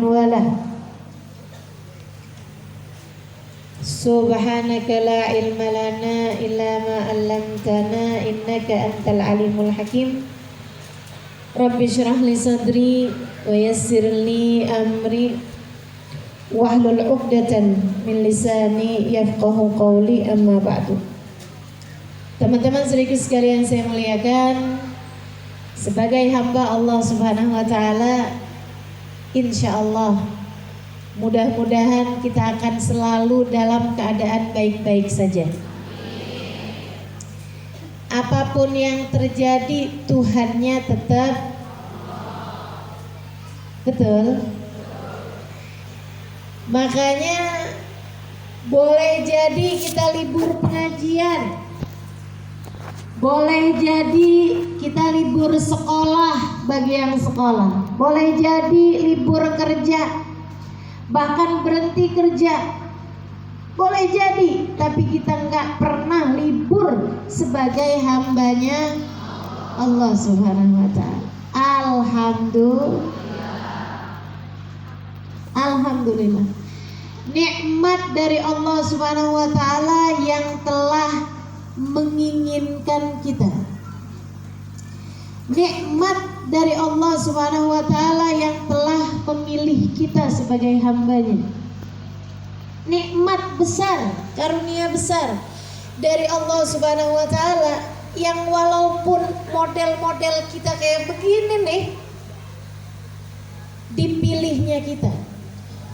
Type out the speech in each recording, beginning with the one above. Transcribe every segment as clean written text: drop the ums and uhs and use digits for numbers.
man walah. Subhanaka la ilma lana illa ma 'allamtana innaka antal alimul hakim. Rabbi shrah li sadri wa yassir li amri wahlul 'uqdatan min lisani yafqahu qawli, amma ba'du. Teman-teman saudaraku sekalian saya muliakan, sebagai hamba Allah Subhanahu wa taala, insyaallah mudah-mudahan kita akan selalu dalam keadaan baik-baik saja. Apapun yang terjadi, Tuhannya tetap betul. Makanya boleh jadi kita libur pengajian, boleh jadi kita libur sekolah bagi yang sekolah, boleh jadi libur kerja, bahkan berhenti kerja, boleh jadi, tapi kita nggak pernah libur sebagai hambanya Allah Subhanahu wa ta'ala. Alhamdulillah, nikmat dari Allah Subhanahu wa ta'ala yang telah menginginkan kita, nikmat dari Allah Subhanahu wa ta'ala yang telah memilih kita sebagai hambanya. Nikmat besar, karunia besar dari Allah Subhanahu wa ta'ala, yang walaupun model-model kita kayak begini nih, dipilihnya kita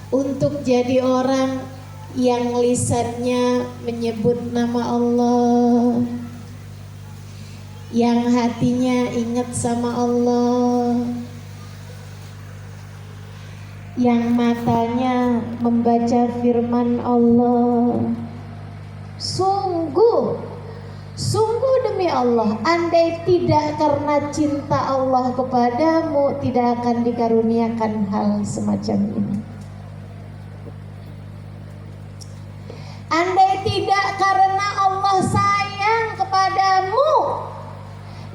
untuk jadi orang yang lisannya menyebut nama Allah, yang hatinya ingat sama Allah, yang matanya membaca firman Allah. Sungguh demi Allah, andai tidak karena cinta Allah kepadamu, tidak akan dikaruniakan hal semacam ini. Andai tidak karena Allah sayang kepadamu,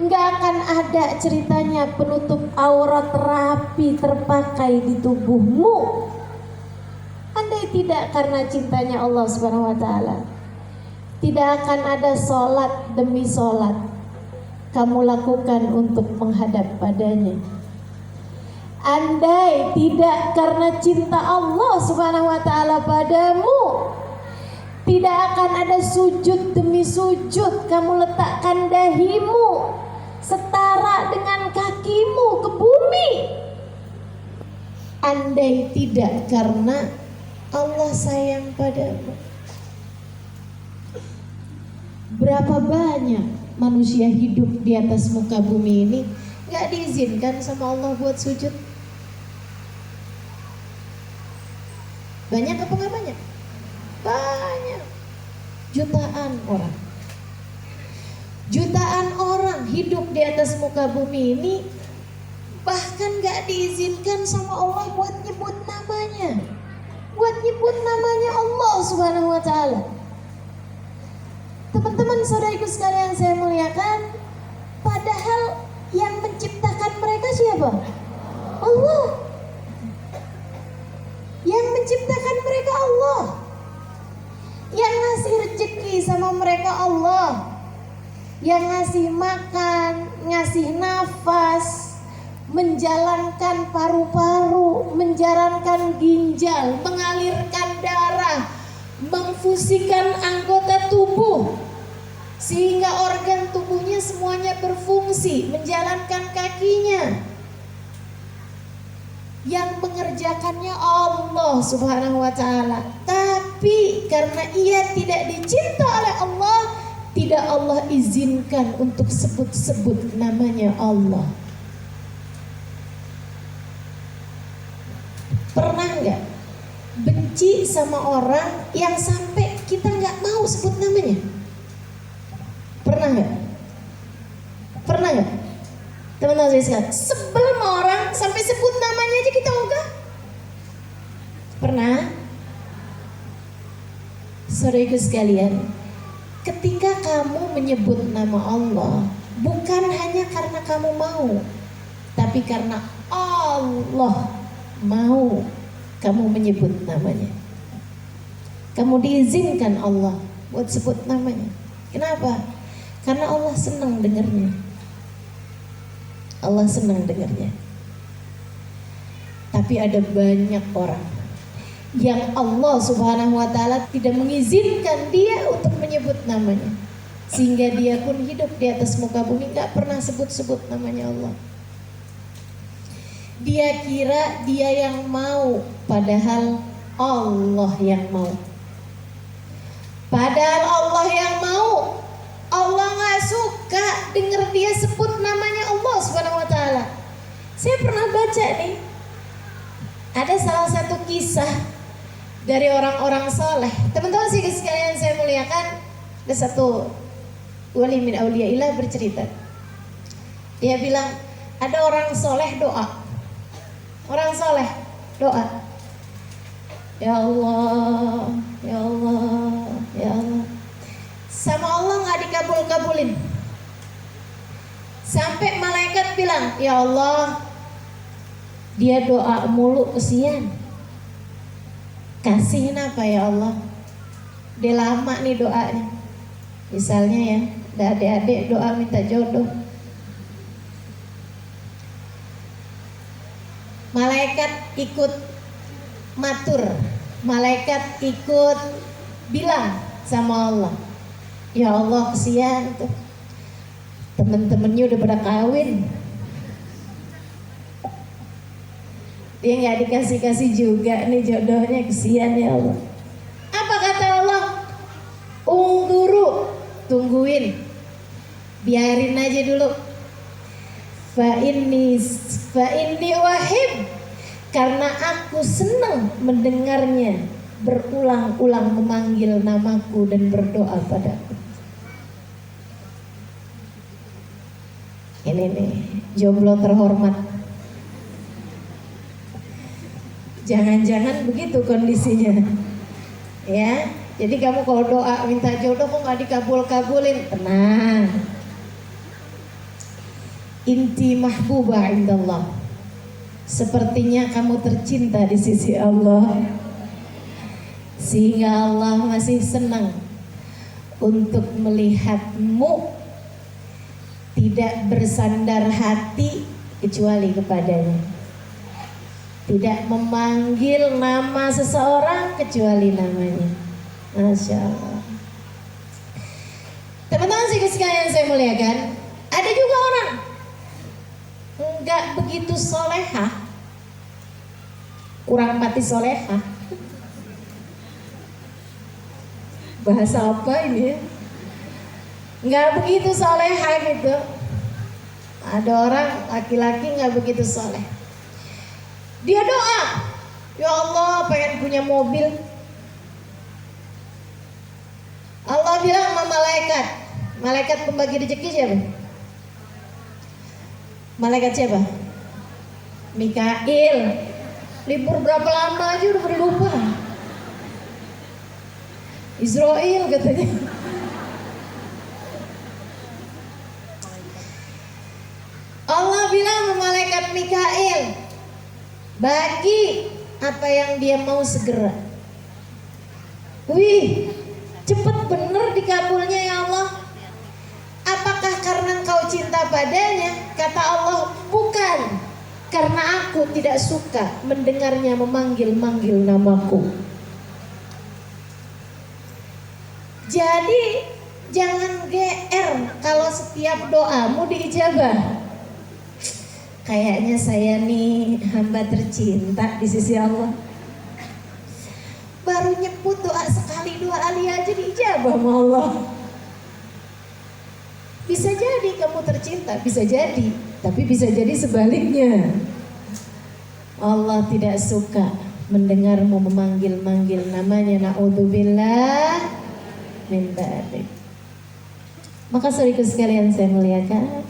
nggak akan ada ceritanya penutup aurat rapi terpakai di tubuhmu. Andai tidak karena cintanya Allah Subhanahu wa ta'ala, tidak akan ada sholat demi sholat kamu lakukan untuk menghadap padanya. Andai tidak karena cinta Allah Subhanahu wa ta'ala padamu, tidak akan ada sujud demi sujud kamu letakkan dahimu setara dengan kakimu ke bumi. Andai tidak karena Allah sayang padamu. Berapa banyak manusia hidup di atas muka bumi ini gak diizinkan sama Allah buat sujud? Banyak apa gak banyak? Banyak. Jutaan orang hidup di atas muka bumi ini, bahkan gak diizinkan sama Allah buat nyebut namanya, Allah Subhanahu wa ta'ala. Teman-teman saudariku sekalian saya muliakan, padahal yang menciptakan mereka siapa? Allah. Yang menciptakan mereka Allah, yang ngasih rezeki sama mereka Allah, yang ngasih makan, ngasih nafas, menjalankan paru-paru, menjalankan ginjal, mengalirkan darah, memfusikan anggota tubuh sehingga organ tubuhnya semuanya berfungsi, menjalankan kakinya. Yang mengerjakannya Allah Subhanahu wa ta'ala. Tapi karena ia tidak dicinta oleh Allah, tidak Allah izinkan untuk sebut-sebut namanya Allah. Pernah nggak benci sama orang yang sampai kita nggak mau sebut namanya? Pernah nggak? Teman-teman saya sekalian, sebel sama orang sampai sebut namanya aja kita ogah. Pernah? Saudaraku sekalian, ketika kamu menyebut nama Allah, bukan hanya karena kamu mau, tapi karena Allah mau kamu menyebut namanya. Kamu diizinkan Allah buat sebut namanya. Kenapa? Karena Allah senang dengarnya. Allah senang dengarnya. Tapi ada banyak orang yang Allah Subhanahu wa ta'ala tidak mengizinkan dia untuk menyebut namanya, sehingga dia pun hidup di atas muka bumi gak pernah sebut-sebut namanya Allah. Dia kira dia yang mau, padahal Allah yang mau. Padahal Allah yang mau. Allah gak suka dengar dia sebut namanya Allah Subhanahu wa ta'ala. Saya pernah baca nih, ada salah satu kisah dari orang-orang soleh. Teman-teman sih sekalian saya muliakan, ada satu wali min auliyaillah bercerita. Dia bilang ada orang soleh doa. Orang soleh doa, ya Allah, ya Allah, ya Allah. Sama Allah nggak dikabul-kabulin. Sampai malaikat bilang, ya Allah, dia doa mulu kesian. Kasihin apa ya Allah? Dia lama nih doanya. Misalnya ya, ada adik-adik doa minta jodoh. Malaikat ikut matur, malaikat ikut bilang sama Allah, ya Allah kesian tuh, temen-temennya udah pada kawin, dia nggak dikasih-kasih juga nih jodohnya, kesian ya Allah. Apa kata Allah? Ungduru, tungguin, biarin aja dulu. Fa inni wahib, karena aku senang mendengarnya berulang-ulang memanggil namaku dan berdoa padaku. Ini nih jomblo terhormat. Jangan-jangan begitu kondisinya, ya. Jadi kamu kalau doa minta jodoh kok nggak dikabul-kabulin, tenang. Inti mahbubah indallah, sepertinya kamu tercinta di sisi Allah, sehingga Allah masih senang untuk melihatmu tidak bersandar hati kecuali kepadanya, tidak memanggil nama seseorang kecuali namanya. Masya Allah. Teman-teman sekalian saya muliakan, ada juga orang enggak begitu solehah, kurang mati solehah. Bahasa apa ini ya? Enggak begitu solehah gitu. Ada orang laki-laki enggak begitu soleh. Dia doa, ya Allah pengen punya mobil. Allah bilang sama malaikat, malaikat pembagi rezeki siapa? Malaikat siapa? Mikail. Libur berapa lama aja udah pada lupa. Israel katanya. Allah bilang sama malaikat Mikail, bagi apa yang dia mau segera. Wih, cepet bener dikabulnya ya Allah. Apakah karena engkau cinta padanya? Kata Allah, bukan, karena aku tidak suka mendengarnya memanggil-manggil namaku. Jadi jangan GR kalau setiap doamu diijabah. Kayaknya saya nih hamba tercinta di sisi Allah. Baru nyebut doa sekali dua kali aja diijabah sama Allah. Bisa jadi kamu tercinta, bisa jadi, tapi bisa jadi sebaliknya. Allah tidak suka mendengarmu memanggil-manggil namanya. Na'udzubillah min dzalik. Maka saudaraku sekalian saya muliakan,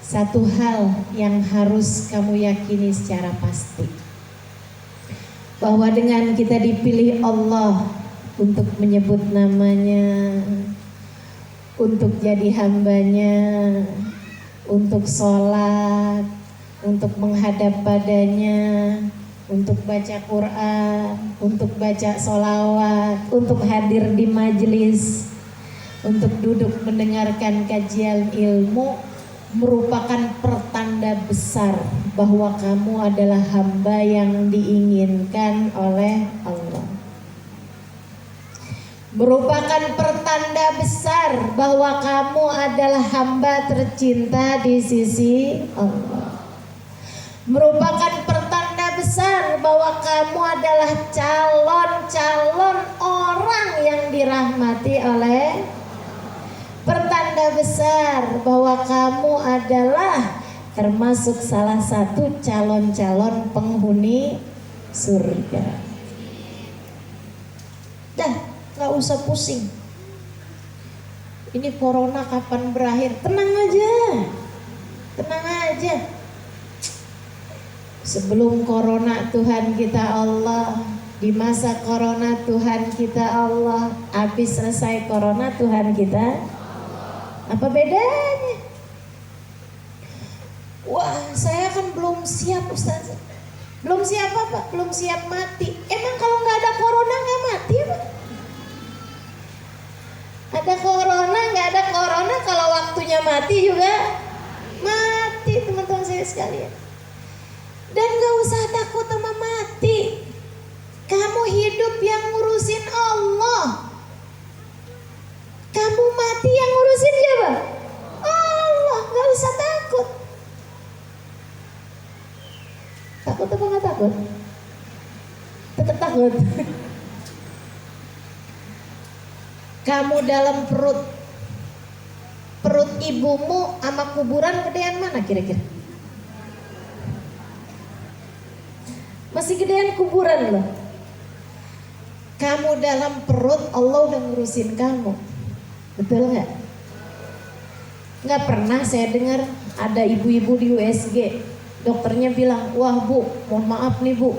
satu hal yang harus kamu yakini secara pasti, bahwa dengan kita dipilih Allah untuk menyebut namanya, untuk jadi hambanya, untuk sholat, untuk menghadap padanya, untuk baca Quran, untuk baca sholawat, untuk hadir di majelis, untuk duduk mendengarkan kajian ilmu, merupakan pertanda besar bahwa kamu adalah hamba yang diinginkan oleh Allah. Merupakan pertanda besar bahwa kamu adalah hamba tercinta di sisi Allah. Merupakan pertanda besar bahwa kamu adalah calon-calon orang yang dirahmati oleh. Pertanda besar bahwa kamu adalah termasuk salah satu calon-calon penghuni surga. Dah, gak usah pusing. Ini corona kapan berakhir? Tenang aja. Tenang aja. Sebelum corona Tuhan kita Allah. Di masa corona Tuhan kita Allah. Habis selesai corona Tuhan kita. Apa bedanya? Wah, saya kan belum siap Ustaz. Belum siap apa? Belum siap mati. Emang kalau nggak ada corona nggak mati apa? Ada corona, nggak ada corona, kalau waktunya mati juga mati, teman-teman saya sekalian. Dan nggak usah takut sama mati. Kamu hidup yang ngurusin Allah. Kamu mati yang ngurusin siapa? Allah, gak usah takut. Takut apa gak takut? Tetap takut. Kamu dalam perut ibumu sama kuburan gedean mana kira-kira? Masih gedean kuburan loh. Kamu dalam perut, Allah udah ngurusin kamu. Betul nggak? Nggak pernah saya dengar ada ibu-ibu di USG, dokternya bilang, wah bu, mohon maaf nih bu.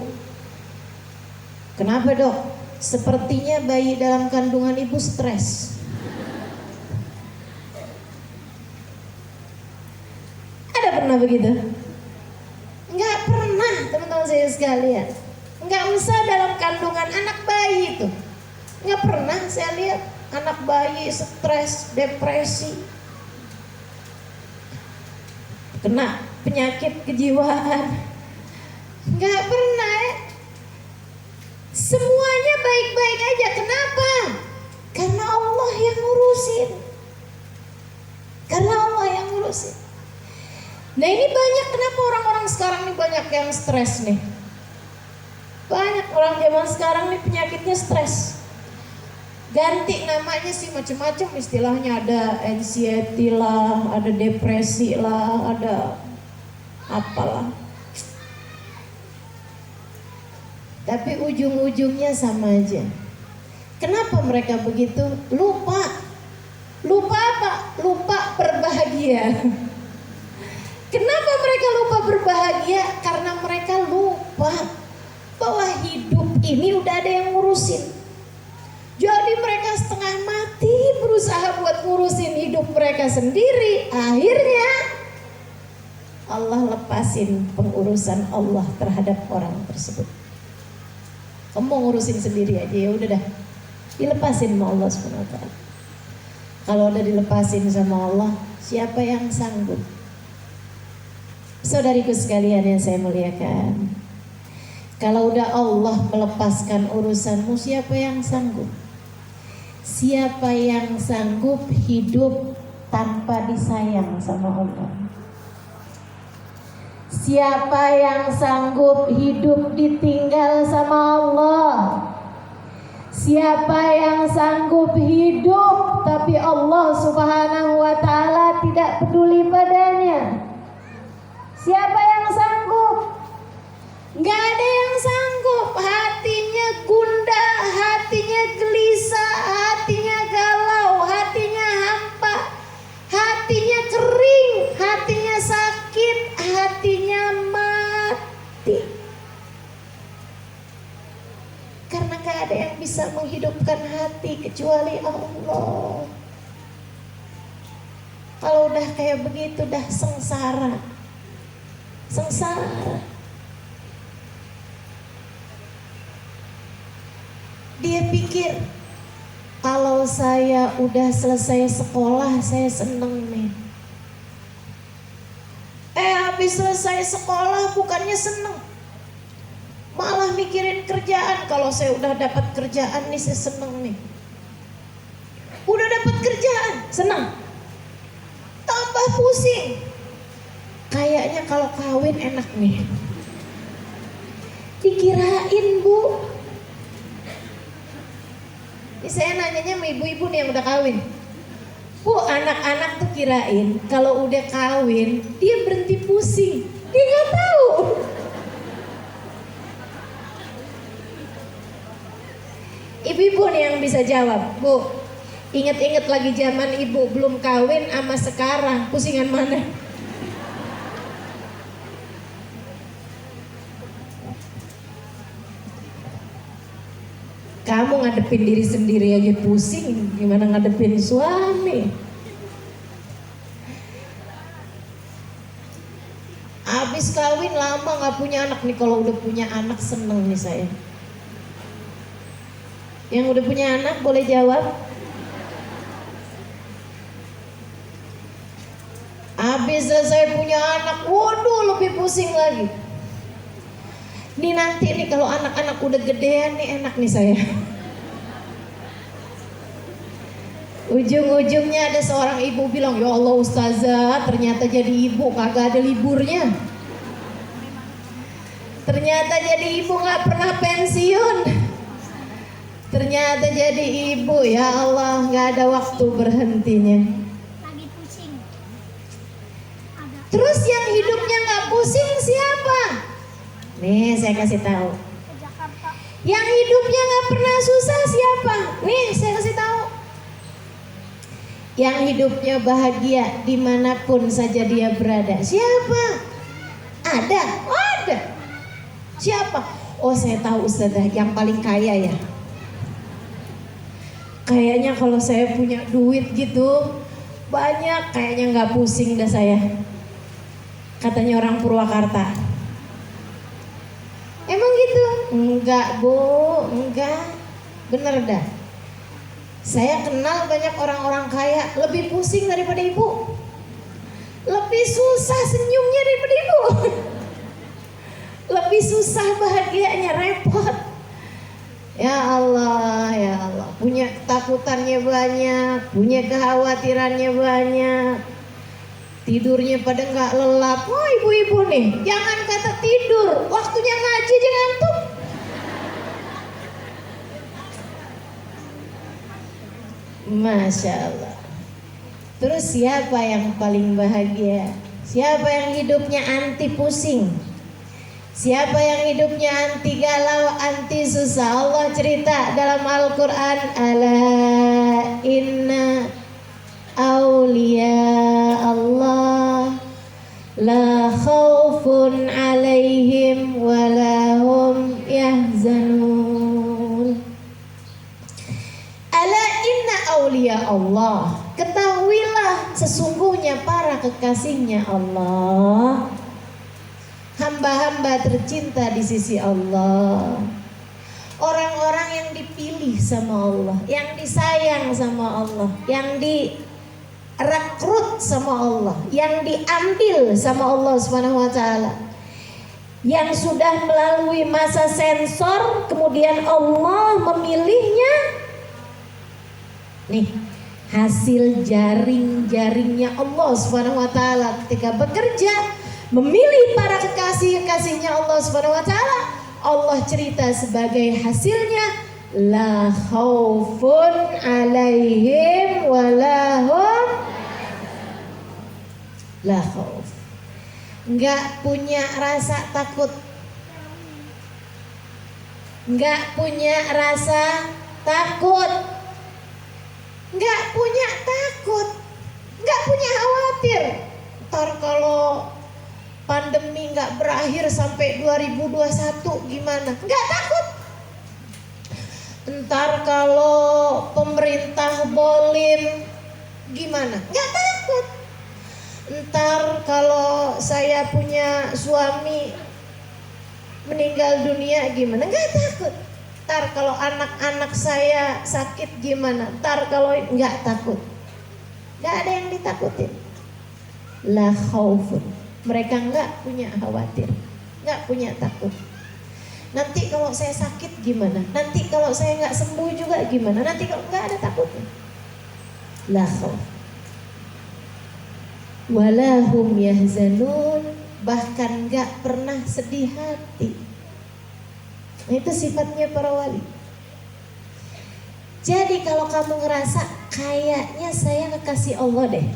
Kenapa dok? Sepertinya bayi dalam kandungan ibu stres. Ada pernah begitu? Nggak pernah teman-teman saya sekalian. Nggak usah dalam kandungan anak bayi itu. Nggak pernah saya lihat anak bayi stres, depresi, kena penyakit kejiwaan. Nggak pernah ya. Semuanya baik-baik aja. Kenapa? Karena Allah yang ngurusin. Karena Allah yang ngurusin. Nah ini banyak, kenapa orang-orang sekarang ini banyak yang stres nih. Banyak orang zaman sekarang nih penyakitnya stres. Ganti namanya sih macam-macam istilahnya, ada anxiety lah, ada depresi lah, ada apalah. Tapi ujung-ujungnya sama aja. Kenapa mereka begitu? Lupa. Lupa apa? Lupa berbahagia. Kenapa mereka lupa berbahagia? Karena mereka lupa bahwa hidup ini udah ada yang ngurusin. Jadi mereka setengah mati berusaha buat ngurusin hidup mereka sendiri. Akhirnya Allah lepasin pengurusan Allah terhadap orang tersebut. Kamu mau ngurusin sendiri aja, ya udah dah, dilepasin sama Allah SWT. Kalau udah dilepasin sama Allah, siapa yang sanggup? Saudariku sekalian yang saya muliakan, kalau udah Allah melepaskan urusanmu, siapa yang sanggup? Siapa yang sanggup hidup tanpa disayang sama Allah? Siapa yang sanggup hidup ditinggal sama Allah? Siapa yang sanggup hidup tapi Allah Subhanahu wa ta'ala tidak peduli padanya? Siapa yang sanggup? Gak ada yang sanggup. Hatinya gundah, hatinya gelisah, hatinya galau, hatinya hampa, hatinya kering, hatinya sakit, hatinya mati. Karena gak ada yang bisa menghidupkan hati kecuali Allah. Kalau udah kayak begitu, dah sengsara. sengsara. Dia pikir kalau saya udah selesai sekolah saya seneng nih. Habis selesai sekolah bukannya seneng, malah mikirin kerjaan. Kalau saya udah dapat kerjaan nih saya seneng nih. Udah dapat kerjaan seneng, tambah pusing. Kayaknya kalau kawin enak nih. Dikirain Bu. Ini saya nanyanya sama ibu-ibu nih yang udah kawin. Bu, anak-anak tuh kirain kalau udah kawin dia berhenti pusing. Dia nggak tahu. Ibu-ibu nih yang bisa jawab. Bu, inget-inget lagi zaman ibu belum kawin sama sekarang, pusingan mana? Kamu ngadepin diri sendiri aja pusing, gimana ngadepin suami? Abis kawin lama gak punya anak nih. Kalau udah punya anak seneng nih saya. Yang udah punya anak boleh jawab. Abis selesai punya anak, waduh lebih pusing lagi. Nih nanti nih kalau anak-anak udah gedean nih enak nih saya. Ujung-ujungnya ada seorang ibu bilang, ya Allah ustazah, ternyata jadi ibu kagak ada liburnya. Ternyata jadi ibu gak pernah pensiun. Ternyata jadi ibu, ya Allah, gak ada waktu berhentinya. Lagi pusing. Terus yang hidupnya gak pusing siapa? Nih saya kasih tahu. Ke Jakarta. Yang hidupnya gak pernah susah siapa? Nih saya kasih tahu. Yang hidupnya bahagia dimanapun saja dia berada. Siapa? Ada? Oh, ada. Siapa? Oh saya tahu ustazah, yang paling kaya ya. Kayaknya kalau saya punya duit gitu banyak, kayaknya gak pusing dah saya. Katanya orang Purwakarta. Emang gitu? Enggak Bu, enggak. Bener dah. Saya kenal banyak orang-orang kaya lebih pusing daripada ibu. Lebih susah senyumnya daripada ibu. Lebih susah bahagianya, repot. Ya Allah, ya Allah. Punya ketakutannya banyak, punya kekhawatirannya banyak. Tidurnya pada nggak lelap. Wah ibu-ibu nih, jangan kata tidur, waktunya ngaji aja ngantuk. Masya Allah. Terus siapa yang paling bahagia? Siapa yang hidupnya anti pusing? Siapa yang hidupnya anti galau, anti susah? Allah cerita dalam Al-Quran, ala inna awliya Allah la khawfun alaihim walahum yahzanun. Ala inna awliya Allah, ketahuilah sesungguhnya para kekasihnya Allah, hamba-hamba tercinta di sisi Allah, orang-orang yang dipilih sama Allah, yang disayang sama Allah, yang direkrut sama Allah, yang diambil sama Allah Subhanahu wa taala, yang sudah melalui masa sensor, kemudian Allah memilihnya. Nih, hasil jaring-jaringnya Allah Subhanahu wa taala ketika bekerja memilih para kekasih-kekasihnya Allah Subhanahu wa taala. Allah cerita sebagai hasilnya, la khaufun alaihim walahum, la khauf, enggak punya rasa takut, enggak punya rasa takut, enggak punya takut, enggak punya khawatir. Ntar kalau pandemi nggak berakhir sampai 2021 gimana? Nggak takut. Ntar kalau pemerintah bolim gimana? Nggak takut. Ntar kalau saya punya suami meninggal dunia gimana? Nggak takut. Ntar kalau anak-anak saya sakit gimana? Ntar kalau nggak takut. Nggak ada yang ditakutin. La khaufun. Mereka nggak punya khawatir, nggak punya takut. Nanti kalau saya sakit gimana? Nanti kalau saya nggak sembuh juga gimana? Nanti kalau nggak ada takutnya. La khauf. Walahum yahzanun, bahkan gak pernah sedih hati. Nah, itu sifatnya para wali. Jadi kalau kamu ngerasa kayaknya saya kekasih Allah deh,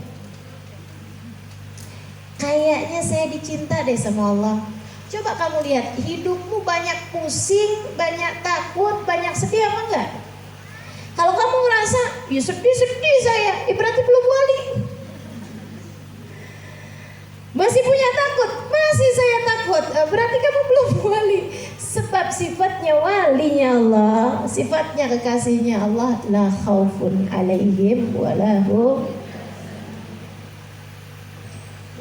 kayaknya saya dicinta deh sama Allah, coba kamu lihat hidupmu banyak pusing, banyak takut, banyak sedih apa enggak? Kalau kamu ngerasa ya sedih saya, ya berarti belum wali. Masih punya takut, masih saya takut, berarti kamu belum wali. Sebab sifatnya walinya Allah, sifatnya kekasihnya Allah, la khaufun alaihim walahum,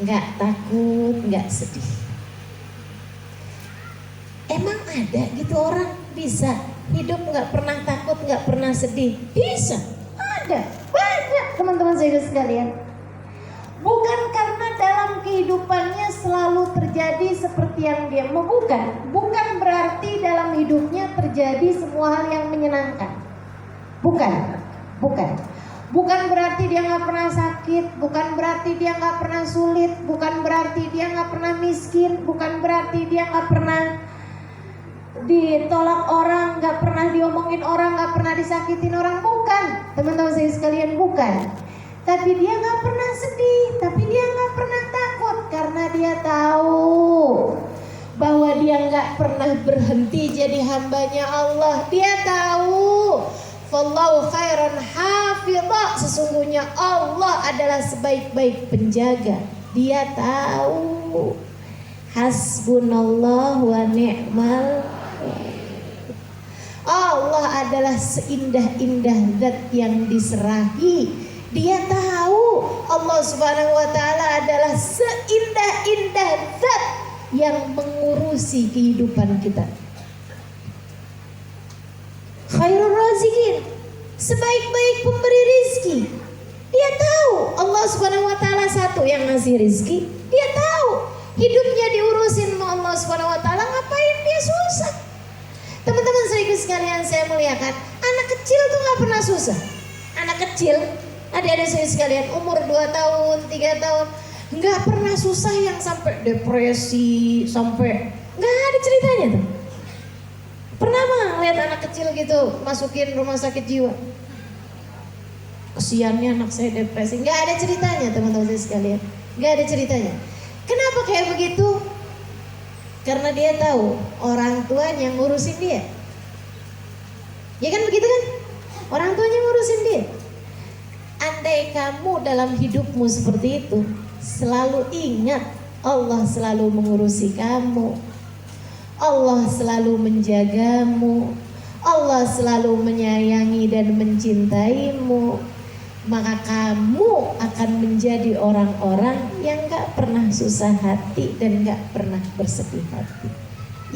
nggak takut, nggak sedih. Emang ada gitu orang bisa hidup nggak pernah takut, nggak pernah sedih? Bisa, ada banyak teman-teman saya sekalian. Bukan karena dalam kehidupannya selalu terjadi seperti yang dia mau, bukan berarti dalam hidupnya terjadi semua hal yang menyenangkan, bukan berarti dia nggak pernah sakit, bukan berarti dia nggak pernah sulit, bukan berarti dia nggak pernah miskin, bukan berarti dia nggak pernah ditolak orang, nggak pernah diomongin orang, nggak pernah disakitin orang, bukan teman-teman saya sekalian, bukan. Tapi dia nggak pernah sedih, tapi dia nggak pernah takut, karena dia tahu bahwa dia nggak pernah berhenti jadi hambanya Allah. Dia tahu, fallahu khairan hafidha, sesungguhnya Allah adalah sebaik-baik penjaga. Dia tahu, hasbunallah wa ni'mal wakil. Allah adalah seindah-indah zat yang diserahi. Dia tahu Allah Subhanahu wa taala adalah seindah-indah zat yang mengurusi kehidupan kita. Khairur razikin, sebaik-baik pemberi rizki. Dia tahu Allah Subhanahu wa taala satu yang ngasih rizki. Dia tahu hidupnya diurusin sama Allah Subhanahu wa taala, ngapain dia susah? Teman-teman sekalian, saya muliakan, anak kecil tuh nggak pernah susah. Anak kecil, adik-adik saya sekalian, umur 2 tahun, 3 tahun, nggak pernah susah yang sampai depresi, sampai nggak ada ceritanya tuh. Pernah mah lihat anak kecil gitu masukin rumah sakit jiwa? Kesiannya anak saya depresi, nggak ada ceritanya teman-teman saya sekalian, nggak ada ceritanya. Kenapa kayak begitu? Karena dia tahu orang tuanya ngurusin dia. Ya kan begitu kan? Orang tuanya ngurusin dia. Andai kamu dalam hidupmu seperti itu, selalu ingat Allah selalu mengurusi kamu, Allah selalu menjagamu, Allah selalu menyayangi dan mencintaimu, maka kamu akan menjadi orang-orang yang gak pernah susah hati dan gak pernah bersedih hati.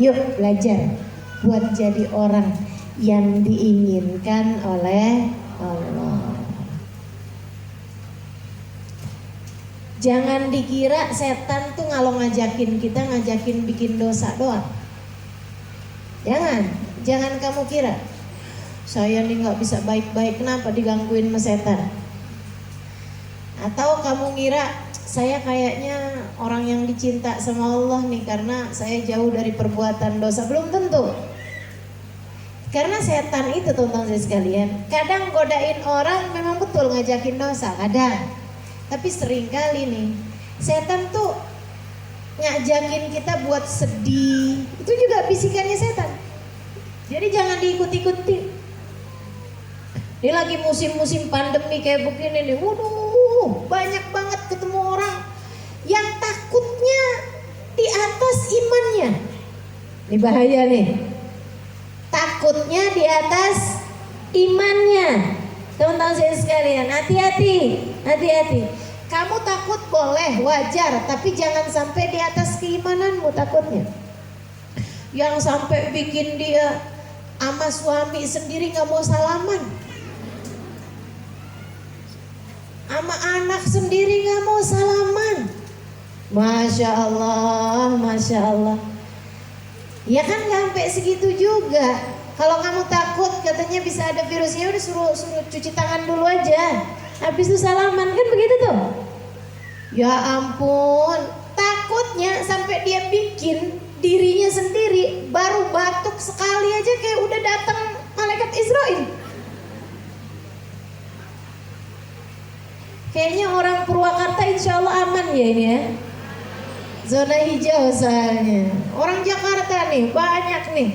Yuk belajar buat jadi orang yang diinginkan oleh Allah. Jangan dikira setan tuh kalau ngajakin kita, ngajakin bikin dosa doang. Jangan kamu kira saya nih nggak bisa baik-baik, kenapa digangguin sama setan? Atau kamu ngira saya kayaknya orang yang dicinta sama Allah nih karena saya jauh dari perbuatan dosa. Belum tentu. Karena setan itu teman-teman sekalian, kadang godain orang memang betul ngajakin dosa, kadang. Tapi seringkali nih setan tuh ngajakin kita buat sedih. Itu juga bisikannya setan. Jadi jangan diikut-ikuti. Ini lagi musim-musim pandemi kayak begini nih, waduh banyak banget ketemu orang yang takutnya di atas imannya. Ini bahaya nih. Takutnya di atas imannya. Teman-teman saya sekalian, hati-hati. Kamu takut takut boleh, wajar, tapi jangan sampai di atas keimananmu takutnya. Yang sampai bikin dia sama suami sendiri gak mau salaman, sama anak sendiri gak mau salaman. Masya Allah, Masya Allah. Ya kan gak sampai segitu juga. Kalau kamu takut katanya bisa ada virusnya, udah suruh cuci tangan dulu aja, habis itu salaman, kan begitu tuh. Ya ampun, takutnya sampai dia bikin dirinya sendiri baru batuk sekali aja kayak udah datang malaikat Israel. Kayaknya orang Purwakarta insya Allah aman ya ini ya, zona hijau soalnya. Orang Jakarta nih banyak nih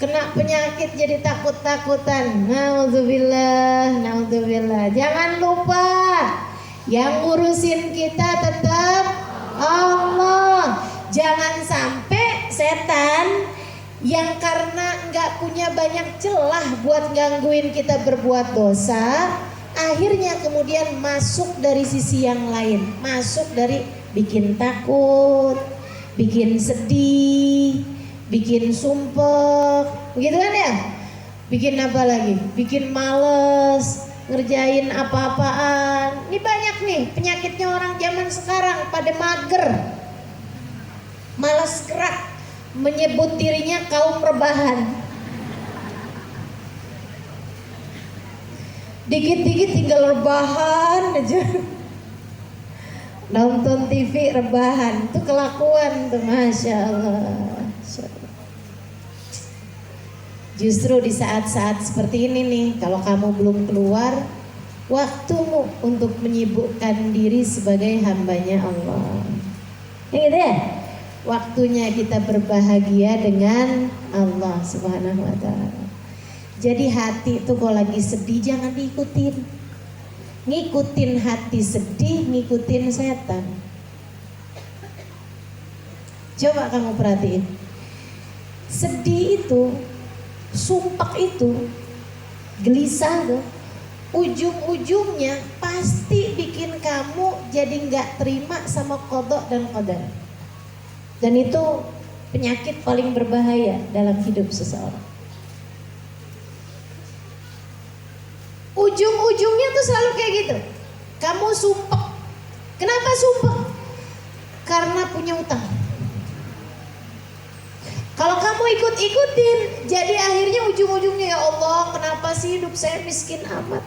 kena penyakit jadi takut-takutan. Naudzubillah, naudzubillah. Jangan lupa yang ngurusin kita tetap Allah. Jangan sampai setan yang karena nggak punya banyak celah buat gangguin kita berbuat dosa, akhirnya kemudian masuk dari sisi yang lain, masuk dari bikin takut, bikin sedih, bikin sumpek, begitu kan ya? Bikin apa lagi? Bikin males ngerjain apa-apaan. Ini banyak nih penyakitnya orang zaman sekarang, pada mager, malas gerak, menyebut dirinya kaum rebahan. Dikit-dikit tinggal rebahan aja. Nonton TV rebahan, itu kelakuan tuh, Masya Allah. Justru di saat-saat seperti ini nih, kalau kamu belum keluar, waktumu untuk menyibukkan diri sebagai hambanya Allah. Ya gitu ya? Waktunya kita berbahagia dengan Allah Subhanahu wa ta'ala. Jadi hati itu kalau lagi sedih jangan diikutin. Ngikutin hati sedih, ngikutin setan. Coba kamu perhatiin. Sedih itu, sumpah itu, gelisah tuh, ujung-ujungnya pasti bikin kamu jadi nggak terima sama qada dan qadar. Dan itu penyakit paling berbahaya dalam hidup seseorang. Ujung-ujungnya tuh selalu kayak gitu. Kamu sumpah. Kenapa sumpah? Karena punya utang. Kalau kamu ikut-ikutin, jadi akhirnya ujung-ujungnya, ya Allah, kenapa sih hidup saya miskin amat?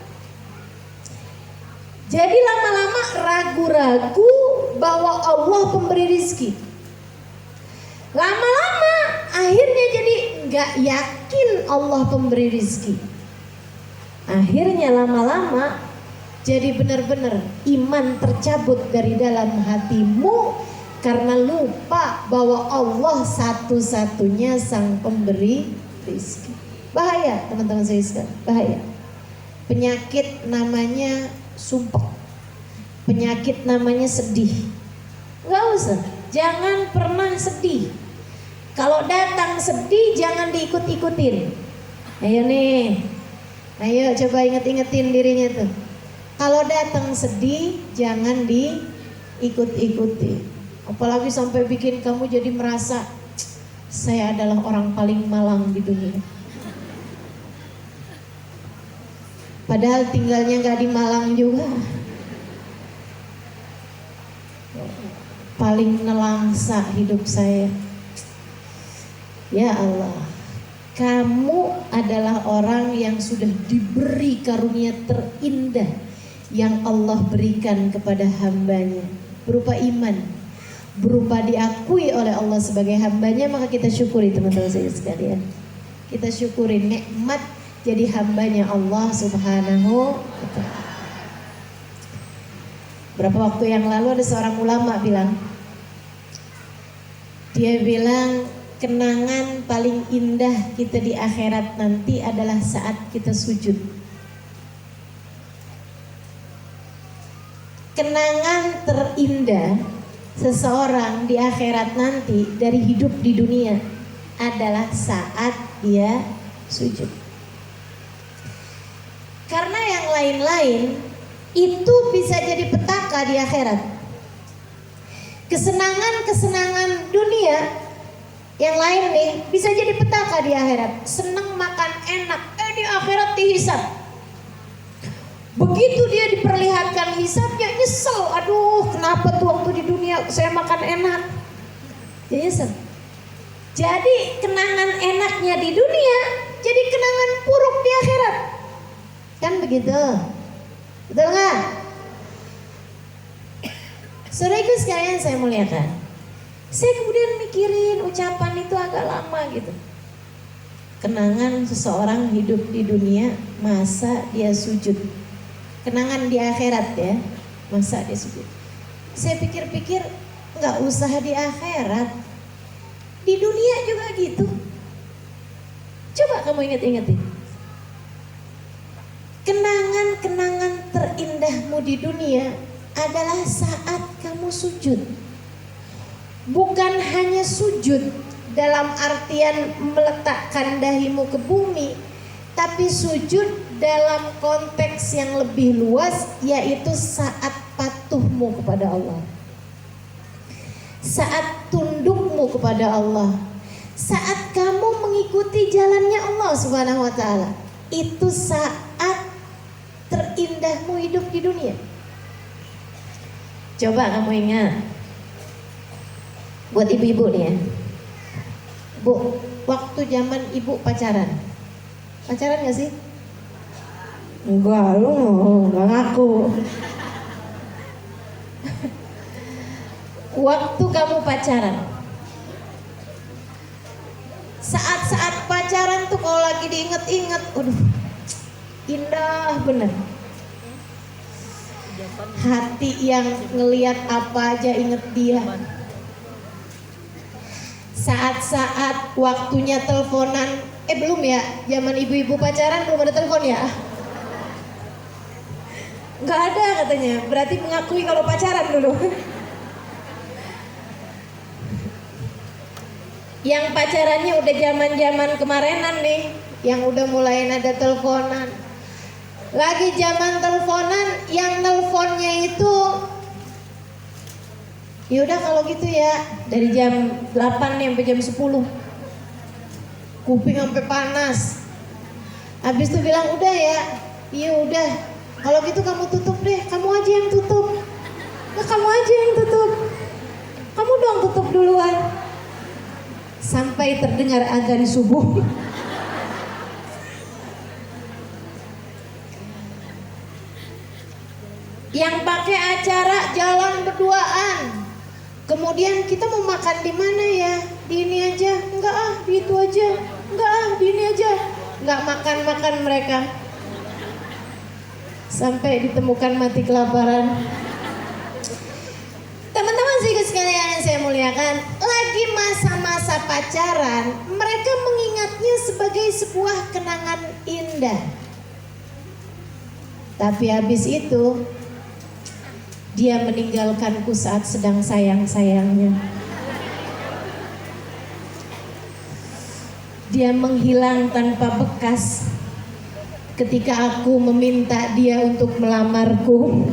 Jadi lama-lama ragu-ragu bahwa Allah pemberi rizki. Lama-lama akhirnya jadi nggak yakin Allah pemberi rizki. Akhirnya lama-lama jadi benar-benar iman tercabut dari dalam hatimu karena lupa bahwa Allah satu-satunya sang pemberi rizki. Bahaya teman-teman saya sekalian, bahaya. Penyakit namanya sumpah, penyakit namanya sedih. Gak usah, jangan pernah sedih. Kalau datang sedih jangan diikut-ikutin. Ayo nih, ayo coba inget-ingetin dirinya tuh. Kalau datang sedih jangan diikut-ikuti. Apalagi sampai bikin kamu jadi merasa saya adalah orang paling malang di dunia. Padahal tinggalnya gak di Malang juga. Paling nelangsa hidup saya. Ya Allah, kamu adalah orang yang sudah diberi karunia terindah yang Allah berikan kepada hambanya, berupa iman, berupa diakui oleh Allah sebagai hambanya. Maka kita syukuri teman-teman saya sekalian. Kita syukuri nikmat jadi hambanya Allah Subhanahu wa ta'ala. Berapa waktu yang lalu ada seorang ulama bilang, dia bilang kenangan paling indah kita di akhirat nanti adalah saat kita sujud. Kenangan terindah seseorang di akhirat nanti dari hidup di dunia adalah saat dia sujud. Karena yang lain-lain itu bisa jadi petaka di akhirat. Kesenangan-kesenangan dunia yang lain nih bisa jadi petaka di akhirat. Senang makan enak, di akhirat dihisab. Begitu dia diperlihatkan hisabnya nyesel. Aduh, kenapa tuh waktu di dunia saya makan enak? Dia nyesel. Jadi kenangan enaknya di dunia jadi kenangan buruk di akhirat. Kan begitu? Betul nggak? Saudaraku sekalian saya muliakan. Saya kemudian mikirin ucapan itu agak lama gitu. Kenangan seseorang hidup di dunia, masa dia sujud. Kenangan di akhirat ya, masa dia sujud. Saya pikir-pikir nggak usah di akhirat, di dunia juga gitu. Coba kamu ingat-ingatin. Kenangan-kenangan terindahmu di dunia adalah saat kamu sujud. Bukan hanya sujud dalam artian meletakkan dahimu ke bumi, tapi sujud dalam konteks yang lebih luas, yaitu saat patuhmu kepada Allah, saat tundukmu kepada Allah, saat kamu mengikuti jalannya Allah Subhanahu wa ta'ala. Itu saat terindahmu hidup di dunia. Coba kamu ingat, buat ibu-ibu nih ya, Bu, waktu zaman ibu pacaran gak sih? Enggak, lu gak ngaku. Waktu kamu pacaran, saat-saat pacaran tuh kalau lagi diinget-inget, aduh, indah bener. Hati yang ngelihat apa aja inget dia. Saat-saat waktunya teleponan, belum ya, zaman ibu-ibu pacaran belum ada telepon ya? Nggak ada katanya, berarti mengakui kalau pacaran dulu. Yang pacarannya udah zaman-zaman kemarinan nih, yang udah mulai ada teleponan. Lagi zaman teleponan, yang teleponnya itu yaudah kalau gitu ya, dari jam 8 nih sampai jam 10. Kuping sampai panas. Habis itu bilang udah ya, iya udah. Kalau gitu kamu tutup deh, kamu aja yang tutup. Nah, kamu aja yang tutup. Kamu dong tutup duluan. Sampai terdengar azan subuh. Yang pakai acara jalan berduaan. Kemudian kita mau makan di mana ya? Di ini aja. Enggak ah, di itu aja. Enggak ah, di ini aja. Enggak makan-makan mereka. Sampai ditemukan mati kelaparan. Teman-teman sekalian yang saya muliakan, lagi masa-masa pacaran, mereka mengingatnya sebagai sebuah kenangan indah. Tapi habis itu dia meninggalkanku saat sedang sayang-sayangnya. Dia menghilang tanpa bekas ketika aku meminta dia untuk melamarku.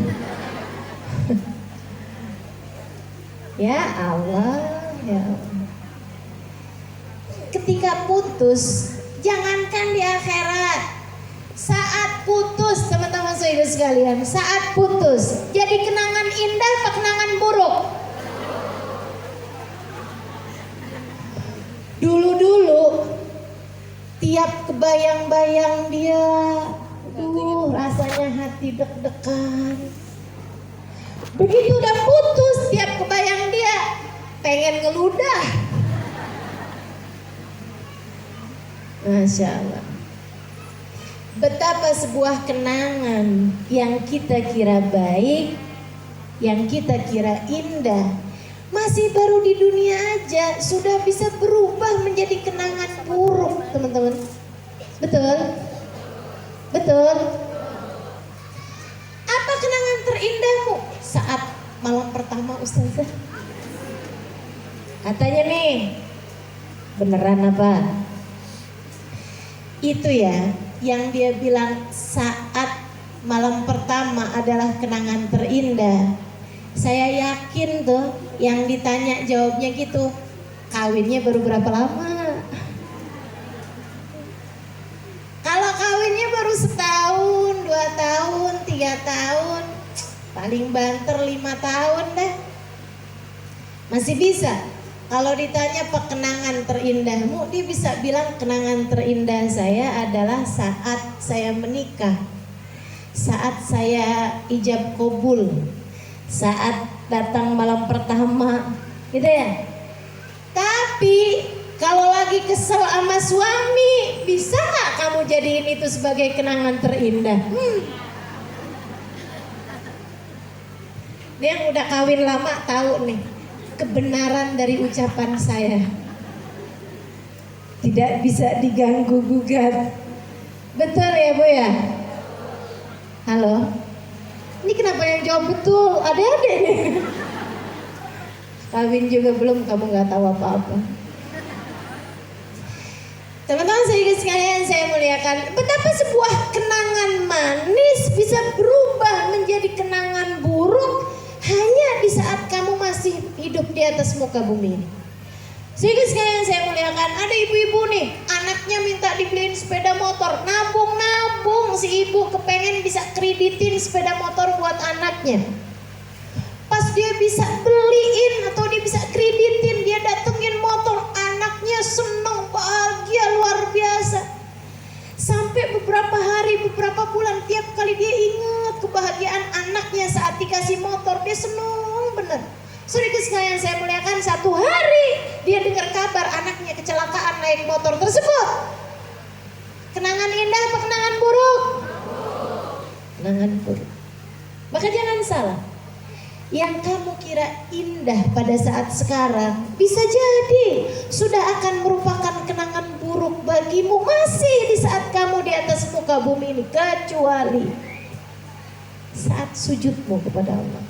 Ya Allah, ya Allah. Ketika putus, jangankan di akhirat, saat putus, teman-teman saudara sekalian, saat putus, jadi kenangan indah apa kenangan buruk? Dulu-dulu, tiap kebayang-bayang dia, rasanya hati deg-degan. Begitu udah putus, tiap kebayang dia, pengen ngeludah. Masya Allah. Betapa sebuah kenangan yang kita kira baik, yang kita kira indah, masih baru di dunia aja sudah bisa berubah menjadi kenangan buruk, teman-teman. Betul? Betul? Apa kenangan terindahmu saat malam pertama Ustazah? Katanya nih, beneran apa? Itu ya, yang dia bilang saat malam pertama adalah kenangan terindah. Saya yakin tuh yang ditanya jawabnya gitu, kawinnya baru berapa lama? Kalau kawinnya baru setahun, 2 tahun, 3 tahun, paling banter 5 tahun deh, masih bisa. Kalau ditanya kenangan terindahmu, dia bisa bilang kenangan terindah saya adalah saat saya menikah, saat saya ijab kabul, saat datang malam pertama, gitu ya. Tapi kalau lagi kesel sama suami, bisa nggak kamu jadiin itu sebagai kenangan terindah? Dia yang udah kawin lama tahu nih kebenaran dari ucapan saya, tidak bisa diganggu gugat. Betul ya Bu ya? Halo? Ini kenapa yang jawab betul? Adik-adik nih. Kawin juga belum, kamu nggak tahu apa-apa. Teman-teman sekalian, saya muliakan, betapa sebuah kenangan manis bisa berubah menjadi kenangan buruk hanya di saat kamu masih hidup di atas muka bumi ini. Sehingga sekalian saya muliakan, ada ibu-ibu nih, anaknya minta dibeliin sepeda motor, nabung-nabung, si ibu kepengen bisa kreditin sepeda motor buat anaknya. Pas dia bisa beliin atau dia bisa kreditin, dia datengin motor, anaknya seneng, bahagia luar biasa. Sampai beberapa hari, beberapa bulan, tiap kali dia ingat kebahagiaan anaknya saat dikasih motor, dia seneng bener. Saudara sekalian saya muliakan, satu hari dia dengar kabar anaknya kecelakaan naik motor tersebut. Kenangan indah atau kenangan buruk? Kenangan buruk. Maka jangan salah, yang kamu kira indah pada saat sekarang bisa jadi sudah akan merupakan kenangan buruk bagimu masih di saat kamu di atas muka bumi ini, kecuali saat sujudmu kepada Allah,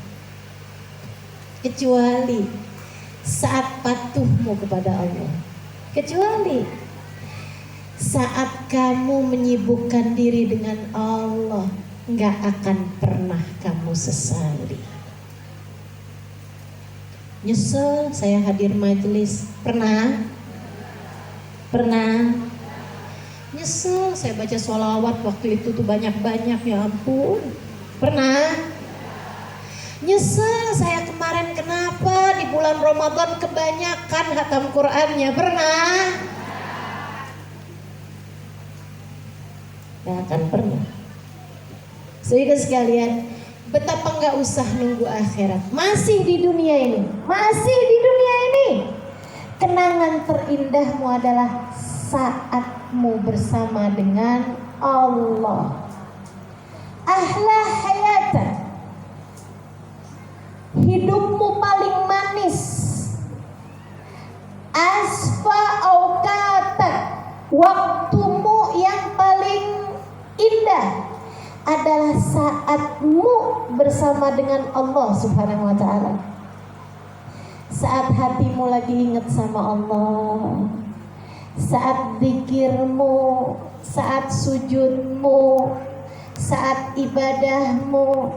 kecuali saat patuhmu kepada Allah, kecuali saat kamu menyibukkan diri dengan Allah, nggak akan pernah kamu sesali. Nyesel saya hadir majelis, pernah? Nyesel saya baca sholawat waktu itu tuh banyak-banyak, ya ampun. Pernah? Nyesel saya kemarin kenapa di bulan Ramadan kebanyakan khatam Qur'annya, pernah? Gak akan pernah. Sehingga sekalian, betapa nggak usah nunggu akhirat, masih di dunia ini, kenangan terindahmu adalah saatmu bersama dengan Allah. Ahla hayatan, hidupmu paling manis. Asfa aukata, waktumu yang paling indah adalah saatmu bersama dengan Allah Subhanahu wa ta'ala. Saat hatimu lagi ingat sama Allah, saat zikirmu, saat sujudmu, saat ibadahmu,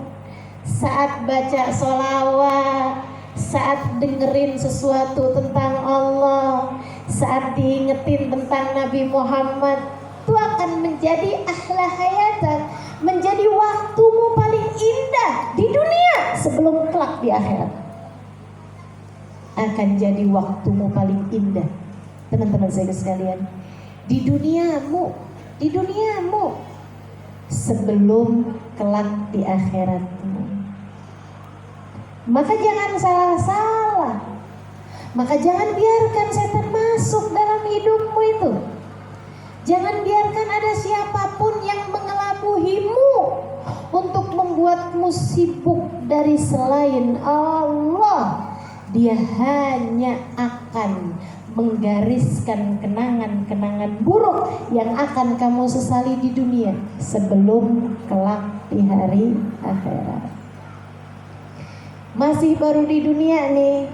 saat baca sholawat, saat dengerin sesuatu tentang Allah, saat diingetin tentang Nabi Muhammad, itu akan menjadi ahla hayatan, menjadi waktumu paling indah di dunia sebelum kelak di akhirat. Akan jadi waktumu paling indah, teman-teman saya sekalian, di duniamu sebelum kelak di akhiratmu. Maka jangan salah-salah, maka jangan biarkan setan masuk dalam hidupmu itu. Jangan biarkan ada siapapun yang mengelabuhimu untuk membuatmu sibuk dari selain Allah. Dia hanya akan menggariskan kenangan-kenangan buruk yang akan kamu sesali di dunia sebelum kelak di hari akhirat. Masih baru di dunia nih,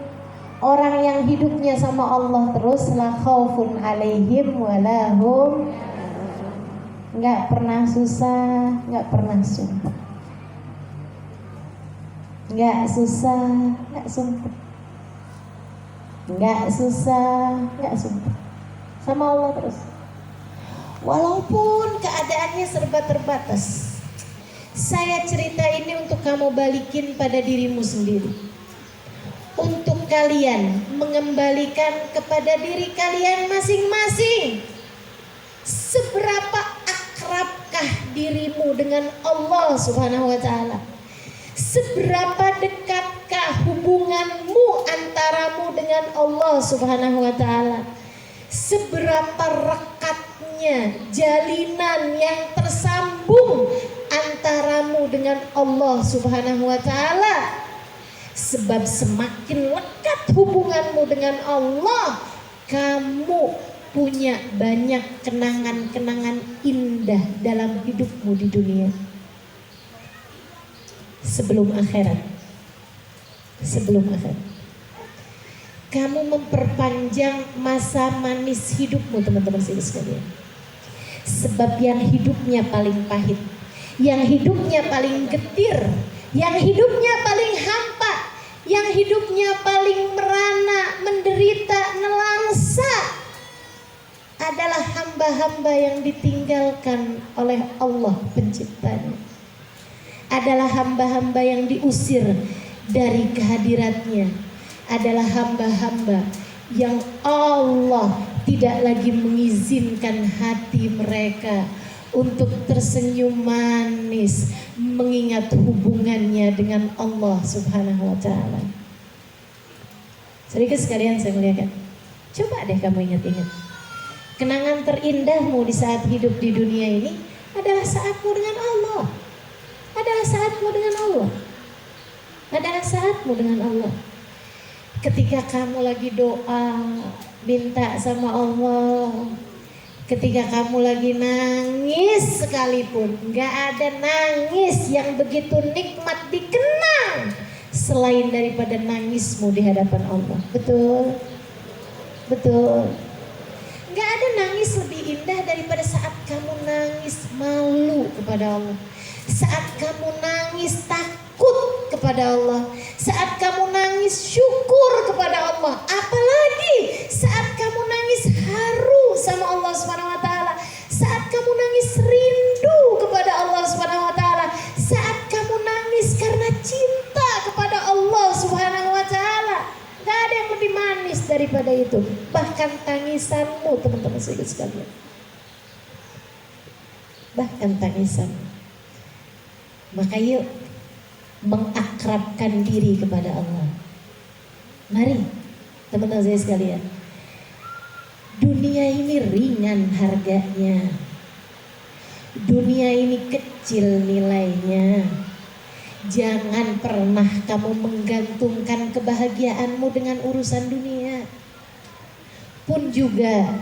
orang yang hidupnya sama Allah terus, la khaufun alaihim walahum, nggak pernah susah, nggak pernah sumpah. nggak susah, nggak sumpah, nggak susah, nggak sumpah, sama Allah terus. Walaupun keadaannya serba terbatas. Saya cerita ini untuk kamu balikin pada dirimu sendiri. Untuk kalian mengembalikan kepada diri kalian masing-masing. Seberapa akrabkah dirimu dengan Allah Subhanahu wa taala? Seberapa dekatkah hubunganmu antaramu dengan Allah Subhanahu wa taala? Seberapa rekatnya jalinan yang tersambung antaramu dengan Allah Subhanahu wa taala? Sebab semakin lekat hubunganmu dengan Allah, kamu punya banyak kenangan-kenangan indah dalam hidupmu di dunia. Sebelum akhirat. Sebelum akhirat. Kamu memperpanjang masa manis hidupmu, teman-teman sekalian. Sebab yang hidupnya paling pahit, yang hidupnya paling getir, yang hidupnya paling hampa, yang hidupnya paling merana, menderita, nelangsa adalah hamba-hamba yang ditinggalkan oleh Allah penciptanya. Adalah hamba-hamba yang diusir dari kehadiratnya. Adalah hamba-hamba yang Allah tidak lagi mengizinkan hati mereka untuk tersenyum manis mengingat hubungannya dengan Allah Subhanahu wa taala. Sedikit sekalian saya muliakan. Coba deh kamu ingat-ingat. Kenangan terindahmu di saat hidup di dunia ini adalah saatmu dengan Allah. Adalah saatmu dengan Allah. Adalah saatmu dengan Allah. Ketika kamu lagi doa, minta sama Allah. Ketika kamu lagi nangis sekalipun, gak ada nangis yang begitu nikmat dikenang selain daripada nangismu di hadapan Allah. Betul? Betul. Gak ada nangis lebih indah daripada saat kamu nangis malu kepada Allah. Saat kamu nangis takut kepada Allah. Saat kamu nangis syukur kepada Allah. Apalagi saat kamu nangis haru sama Allah Subhanahu wa taala. Saat kamu nangis rindu kepada Allah Subhanahu wa taala. Saat kamu nangis karena cinta kepada Allah Subhanahu wa taala. Gak ada yang lebih manis daripada itu. Bahkan tangisanmu, teman-teman sekalian. Bahkan tangisanmu. Maka yuk mengakrabkan diri kepada Allah. Mari teman-teman saya sekalian. Dunia ini ringan harganya. Dunia ini kecil nilainya. Jangan pernah kamu menggantungkan kebahagiaanmu dengan urusan dunia. Pun juga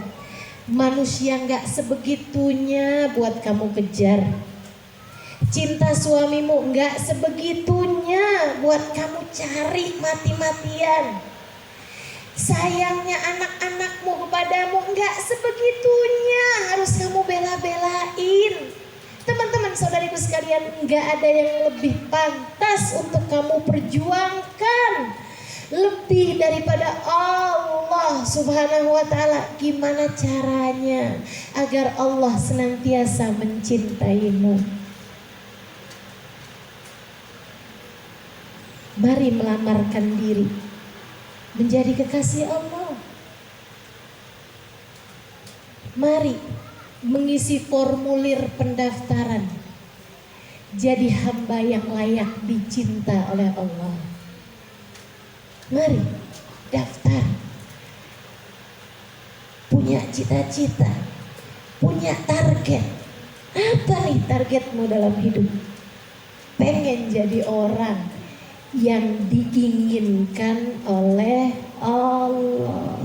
manusia gak sebegitunya buat kamu kejar. Cinta suamimu gak sebegitunya buat kamu cari mati-matian. Sayangnya anak-anakmu kepadamu gak sebegitunya harus kamu bela-belain. Teman-teman saudariku sekalian, gak ada yang lebih pantas untuk kamu perjuangkan lebih daripada Allah Subhanahu wa taala. Gimana caranya agar Allah senantiasa mencintaimu? Mari melamarkan diri menjadi kekasih Allah. Mari mengisi formulir pendaftaran jadi hamba yang layak dicinta oleh Allah. Mari daftar. Punya cita-cita, punya target. Apa nih targetmu dalam hidup? Pengen jadi orang yang diinginkan oleh Allah.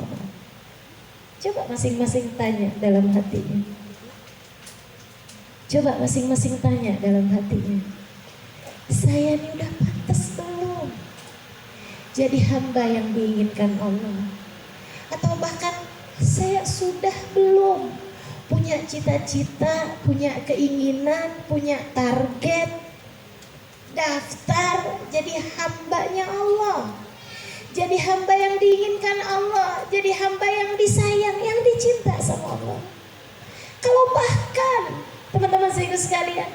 Coba masing-masing tanya dalam hatinya. Coba masing-masing tanya dalam hatinya. Saya ini udah pantas belum jadi hamba yang diinginkan Allah? Atau bahkan saya sudah belum punya cita-cita, punya keinginan, punya target daftar jadi hambanya Allah, jadi hamba yang diinginkan Allah, jadi hamba yang disayang, yang dicinta sama Allah. Kalau bahkan teman-teman sekalian,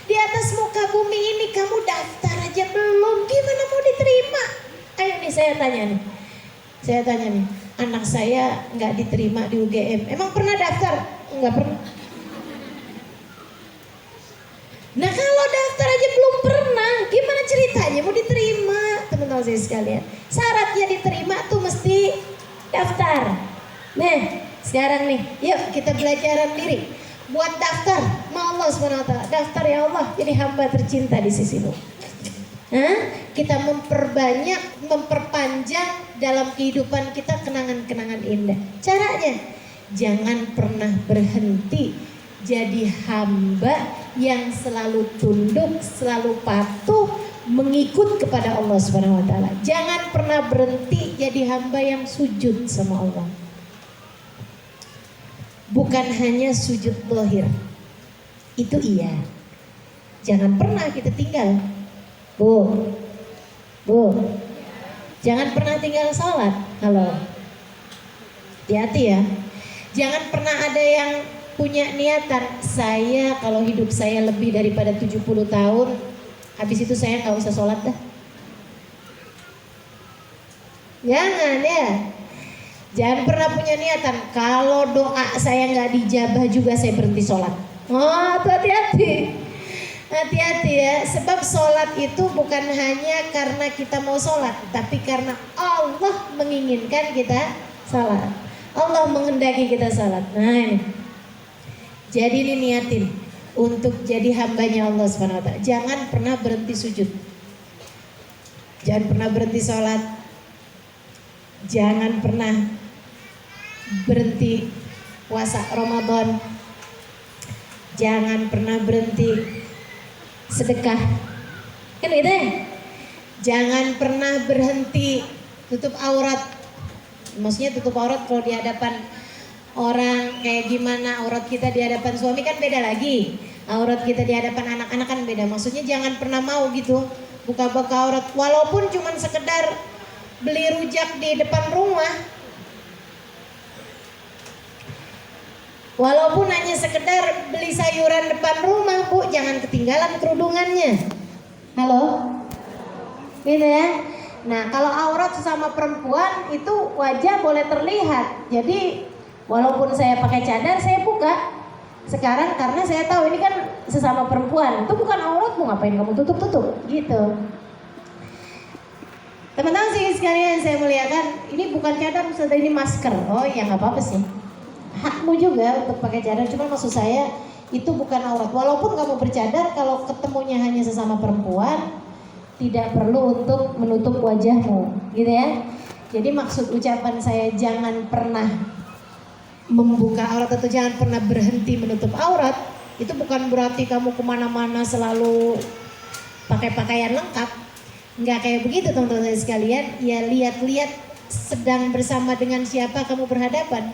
di atas muka bumi ini kamu daftar aja belum, gimana mau diterima? Ayo nih saya tanya nih, anak saya nggak diterima di UGM, emang pernah daftar? Nggak pernah. Nah kalau daftar aja belum pernah, gimana ceritanya mau diterima? Teman-teman saya sekalian, syaratnya diterima tuh mesti daftar. Nah sekarang nih, yuk kita belajar diri buat daftar sama Allah SWT. Daftar ya Allah jadi hamba tercinta di sisimu. Kita memperpanjang dalam kehidupan kita kenangan-kenangan indah. Caranya jangan pernah berhenti jadi hamba yang selalu tunduk, selalu patuh, mengikut kepada Allah SWT. Jangan pernah berhenti jadi hamba yang sujud sama Allah. Bukan hanya sujud zahir, itu iya. Jangan pernah kita tinggal, Bu, jangan pernah tinggal sholat. Halo, hati-hati ya. Jangan pernah ada yang punya niatan, saya kalau hidup saya lebih daripada 70 tahun, habis itu saya gak usah sholat dah. Jangan ya. Jangan pernah punya niatan, kalau doa saya gak dijabah juga saya berhenti sholat. Oh hati-hati. Hati-hati ya, sebab sholat itu bukan hanya karena kita mau sholat, tapi karena Allah menginginkan kita sholat. Allah menghendaki kita sholat. Nah ini, jadi ini niatin untuk jadi hambanya Allah SWT. Jangan pernah berhenti sujud, jangan pernah berhenti sholat, jangan pernah berhenti puasa Ramadan, jangan pernah berhenti sedekah, kan gitu ya. Jangan pernah berhenti tutup aurat. Maksudnya tutup aurat kalau di hadapan orang kayak gimana, aurat kita di hadapan suami kan beda lagi, aurat kita di hadapan anak-anak kan beda. Maksudnya jangan pernah mau gitu buka-buka aurat, walaupun cuma sekedar beli rujak di depan rumah, walaupun hanya sekedar beli sayuran depan rumah, Bu, jangan ketinggalan kerudungannya. Halo? Gitu ya. Nah, kalau aurat sesama perempuan itu wajah boleh terlihat. Jadi, walaupun saya pakai cadar, saya buka. Sekarang karena saya tahu ini kan sesama perempuan, itu bukan auratmu, ngapain kamu tutup-tutup? Gitu. Teman-teman sih sekalian saya muliakan, ini bukan cadar, maksudnya ini masker. Oh ya nggak apa-apa sih. Hakmu juga untuk pakai cadar, cuma maksud saya itu bukan aurat. Walaupun kamu bercadar, kalau ketemunya hanya sesama perempuan, tidak perlu untuk menutup wajahmu, gitu ya. Jadi maksud ucapan saya jangan pernah membuka aurat atau jangan pernah berhenti menutup aurat, itu bukan berarti kamu kemana-mana selalu pakai pakaian lengkap. Nggak kayak begitu teman-teman sekalian. Ya lihat-lihat sedang bersama dengan siapa kamu berhadapan.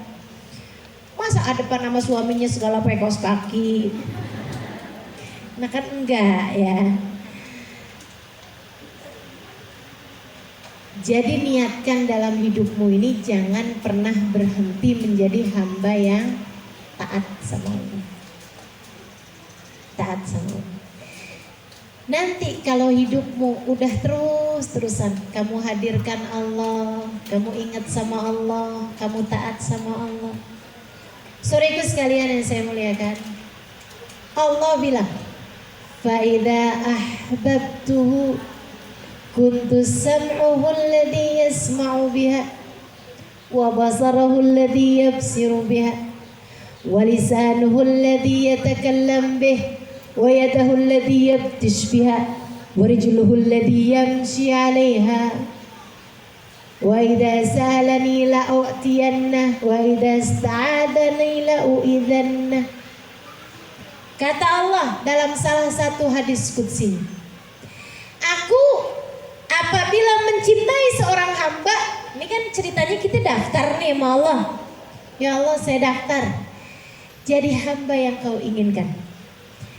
Masa depan sama suaminya segala pakai kaos kaki? Nah kan enggak ya. Jadi niatkan dalam hidupmu ini jangan pernah berhenti menjadi hamba yang taat sama Allah. Taat sama Allah. Nanti kalau hidupmu udah terus-terusan kamu hadirkan Allah, kamu ingat sama Allah, kamu taat sama Allah. Saudaraku sekalian yang saya muliakan, Allah bilang, fa idza ahbabtuhu kuntu sam'uhu alladhi yasma'u biha wa basarahu alladhi yabsiru biha wa lisanuhu alladhi yatakallam bihi wa yadahu alladhi yabtish biha wa rijluhu alladhi yamshi 'alayha wa idza sa'alani la'u'tiyanna wa idza ista'adani la'u'idhanna. Kata Allah dalam salah satu hadis qudsi, aku apabila mencintai seorang hamba, ini kan ceritanya kita daftar nih sama Allah. Ya Allah, saya daftar jadi hamba yang kau inginkan.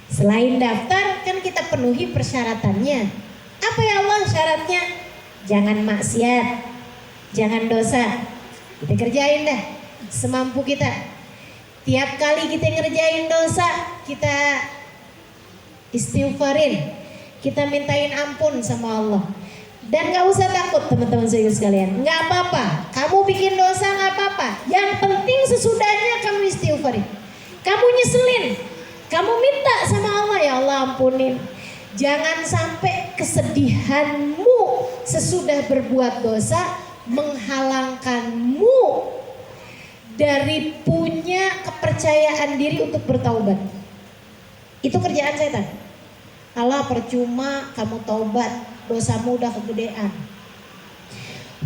Selain daftar, kan kita penuhi persyaratannya. Apa ya Allah syaratnya? Jangan maksiat, jangan dosa. Kita kerjain dah semampu kita. Tiap kali kita ngerjain dosa, kita istighfarin, kita mintain ampun sama Allah. Dan gak usah takut teman-teman sekalian, gak apa-apa. Kamu bikin dosa gak apa-apa. Yang penting sesudahnya kamu istighfarin, kamu nyeselin, kamu minta sama Allah, ya Allah ampunin. Jangan sampai kesedihanmu sesudah berbuat dosa menghalangkanmu dari punya kepercayaan diri untuk bertaubat. Itu kerjaan setan. Allah percuma kamu taubat, dosamu udah kegedean.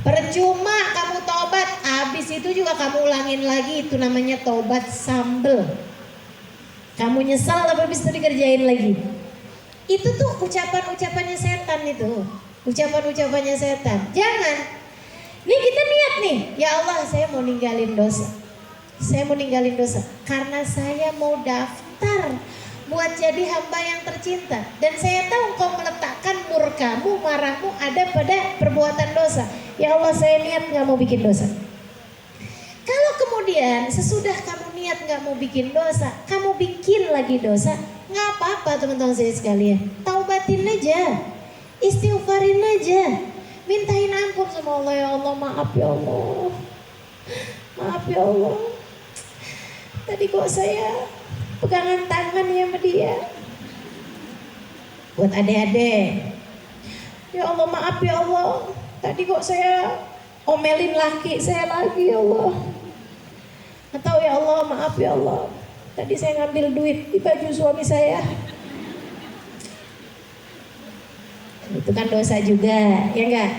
Percuma kamu taubat, habis itu juga kamu ulangin lagi, itu namanya taubat sambel. Kamu nyesal tapi habis itu dikerjain lagi. Itu tuh ucapan-ucapannya setan itu. Ucapan-ucapannya setan. Jangan. Nih kita niat nih, ya Allah saya mau ninggalin dosa. Saya mau ninggalin dosa karena saya mau daftar buat jadi hamba yang tercinta. Dan saya tahu Engkau meletakkan murkamu, marahmu ada pada perbuatan dosa. Ya Allah saya niat gak mau bikin dosa. Kalau kemudian sesudah kamu niat gak mau bikin dosa, kamu bikin lagi dosa, gak apa-apa teman-teman saya sekalian. Taubatin aja, istighfarin aja, mintain ampun sama Allah. Ya Allah maaf ya Allah, maaf ya Allah, tadi kok saya pegangan tangan ya sama dia. Buat adik-adik, ya Allah maaf ya Allah, tadi kok saya omelin laki saya lagi ya Allah. Atau ya Allah maaf ya Allah, tadi saya ngambil duit di baju suami saya. Itu kan dosa juga, ya enggak?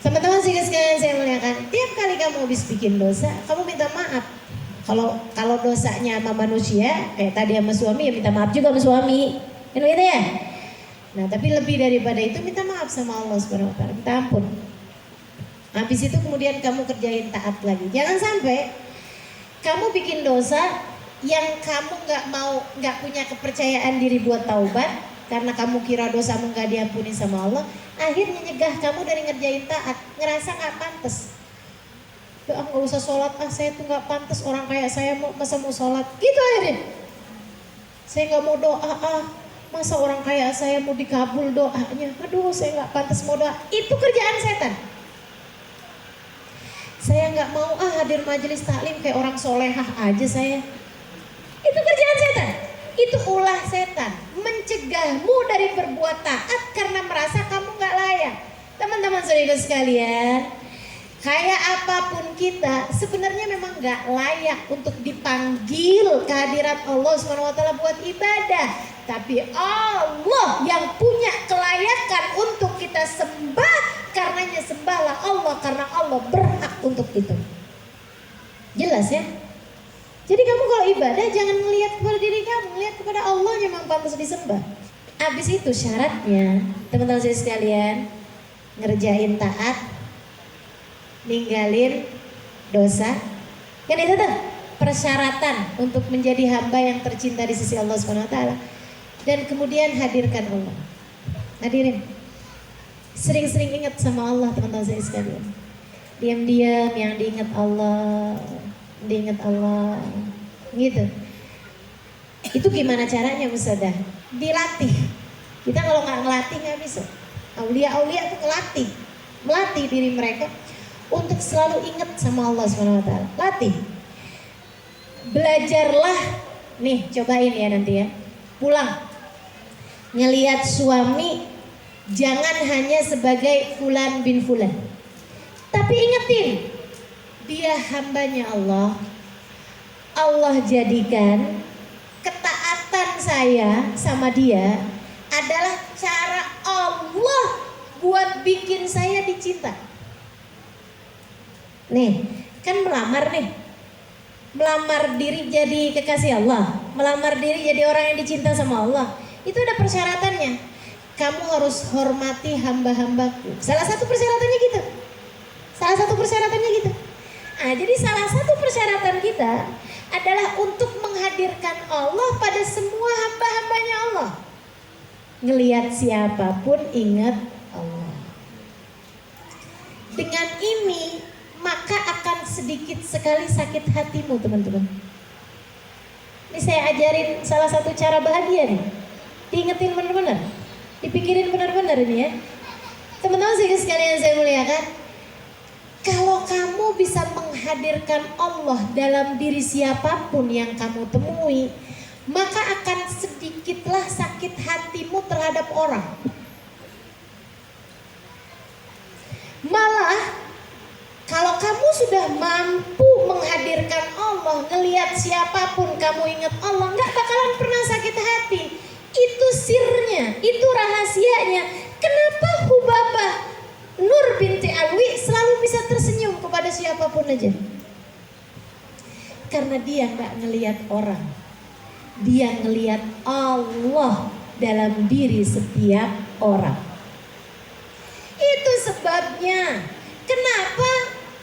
Teman-teman sekalian saya muliakan, tiap kali kamu habis bikin dosa, kamu minta maaf. Kalau dosanya sama manusia, kayak tadi sama suami, ya minta maaf juga sama suami, kan gitu ya. Nah tapi lebih daripada itu minta maaf sama Allah Subhanahu Wa Taala, minta ampun. Habis itu kemudian kamu kerjain taat lagi. Jangan sampai kamu bikin dosa yang kamu nggak punya kepercayaan diri buat taubat karena kamu kira dosamu nggak diampuni sama Allah. Akhirnya nyegah kamu dari ngerjain taat, ngerasa nggak pantas. Ya nggak usah sholat, saya tuh nggak pantas, orang kayak saya masa mau sholat. Gitu akhirnya. Saya nggak mau doa, masa orang kayak saya mau dikabul doanya. Aduh saya nggak pantas mau doa. Itu kerjaan setan. Saya nggak mau hadir majelis taklim kayak orang solehah aja saya. Itu kerjaan setan. Itu ulah setan, mencegahmu dari berbuat taat karena merasa kamu nggak layak. Teman-teman saudara sekalian, kayak apapun kita sebenarnya memang nggak layak untuk dipanggil kehadirat Allah SWT buat ibadah. Tapi Allah yang punya kelayakan untuk kita sembah. Karenanya sembahlah Allah karena Allah berhak untuk itu. Jelas ya? Jadi kamu kalau ibadah jangan melihat kepada diri kamu, melihat kepada Allah yang memang pantas disembah. Habis itu syaratnya, teman-teman saya sekalian, ngerjain taat, ninggalin dosa. Kan itu tuh persyaratan untuk menjadi hamba yang tercinta di sisi Allah SWT. Dan kemudian hadirkan Allah. Hadirin. Sering-sering ingat sama Allah teman-teman saya sekalian. Diam-diam yang diingat Allah, gitu. Itu gimana caranya Ustazah? Dilatih. Kita kalau nggak ngelatih nggak bisa. Aulia-aulia itu melatih diri mereka untuk selalu ingat sama Allah SWT. Latih. Belajarlah, nih cobain ya nanti ya. Pulang, ngelihat suami. Jangan hanya sebagai fulan bin fulan, tapi ingetin dia hambanya Allah. Allah jadikan ketaatan saya sama dia adalah cara Allah buat bikin saya dicinta. Nih kan melamar nih, melamar diri jadi kekasih Allah, melamar diri jadi orang yang dicinta sama Allah. Itu ada persyaratannya. Kamu harus hormati hamba-hambaku. Salah satu persyaratannya gitu. Nah, jadi salah satu persyaratan kita adalah untuk menghadirkan Allah pada semua hamba-hambanya Allah. Ngelihat siapapun ingat Allah. Dengan ini maka akan sedikit sekali sakit hatimu, teman-teman. Ini saya ajarin salah satu cara bahagia nih. Diingetin benar-benar, dipikirin benar-benar ini ya. Teman-teman sekalian saya muliakan, kalau kamu bisa menghadirkan Allah dalam diri siapapun yang kamu temui, maka akan sedikitlah sakit hatimu terhadap orang. Malah kalau kamu sudah mampu menghadirkan Allah, ngelihat siapapun kamu ingat Allah, nggak bakalan pernah sakit hati. Itu sirnya, itu rahasianya. Kenapa Hubabah Nur binti Alwi selalu bisa tersenyum kepada siapapun aja? Karena dia nggak ngelihat orang, dia ngelihat Allah dalam diri setiap orang. Itu sebabnya kenapa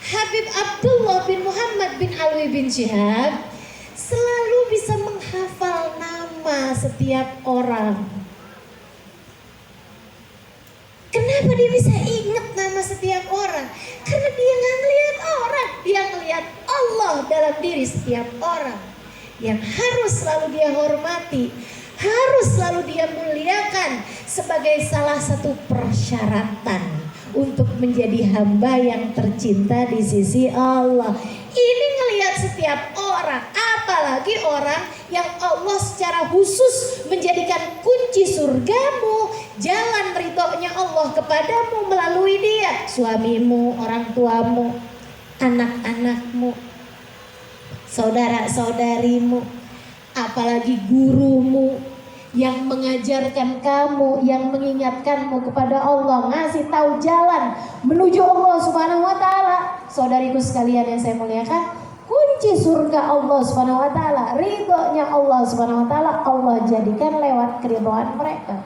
Habib Abdullah bin Muhammad bin Alwi bin Syihab selalu bisa menghafal nama setiap orang. Kenapa dia bisa ingat nama setiap orang? Karena dia nggak ngelihat orang, dia ngelihat Allah dalam diri setiap orang. Yang harus selalu dia hormati, harus selalu dia muliakan sebagai salah satu persyaratan untuk menjadi hamba yang tercinta di sisi Allah. Ini ngelihat setiap orang, apalagi orang yang Allah secara khusus menjadikan kunci surgamu, jalan ridhonya Allah kepadamu melalui dia. Suamimu, orang tuamu, anak-anakmu, saudara-saudarimu, apalagi gurumu yang mengajarkan kamu, yang mengingatkanmu kepada Allah, ngasih tahu jalan menuju Allah Subhanahu wa taala. Saudariku sekalian yang saya muliakan, kunci surga Allah Subhanahu wa taala, ridhonya Allah Subhanahu wa taala, Allah jadikan lewat keridhaan mereka.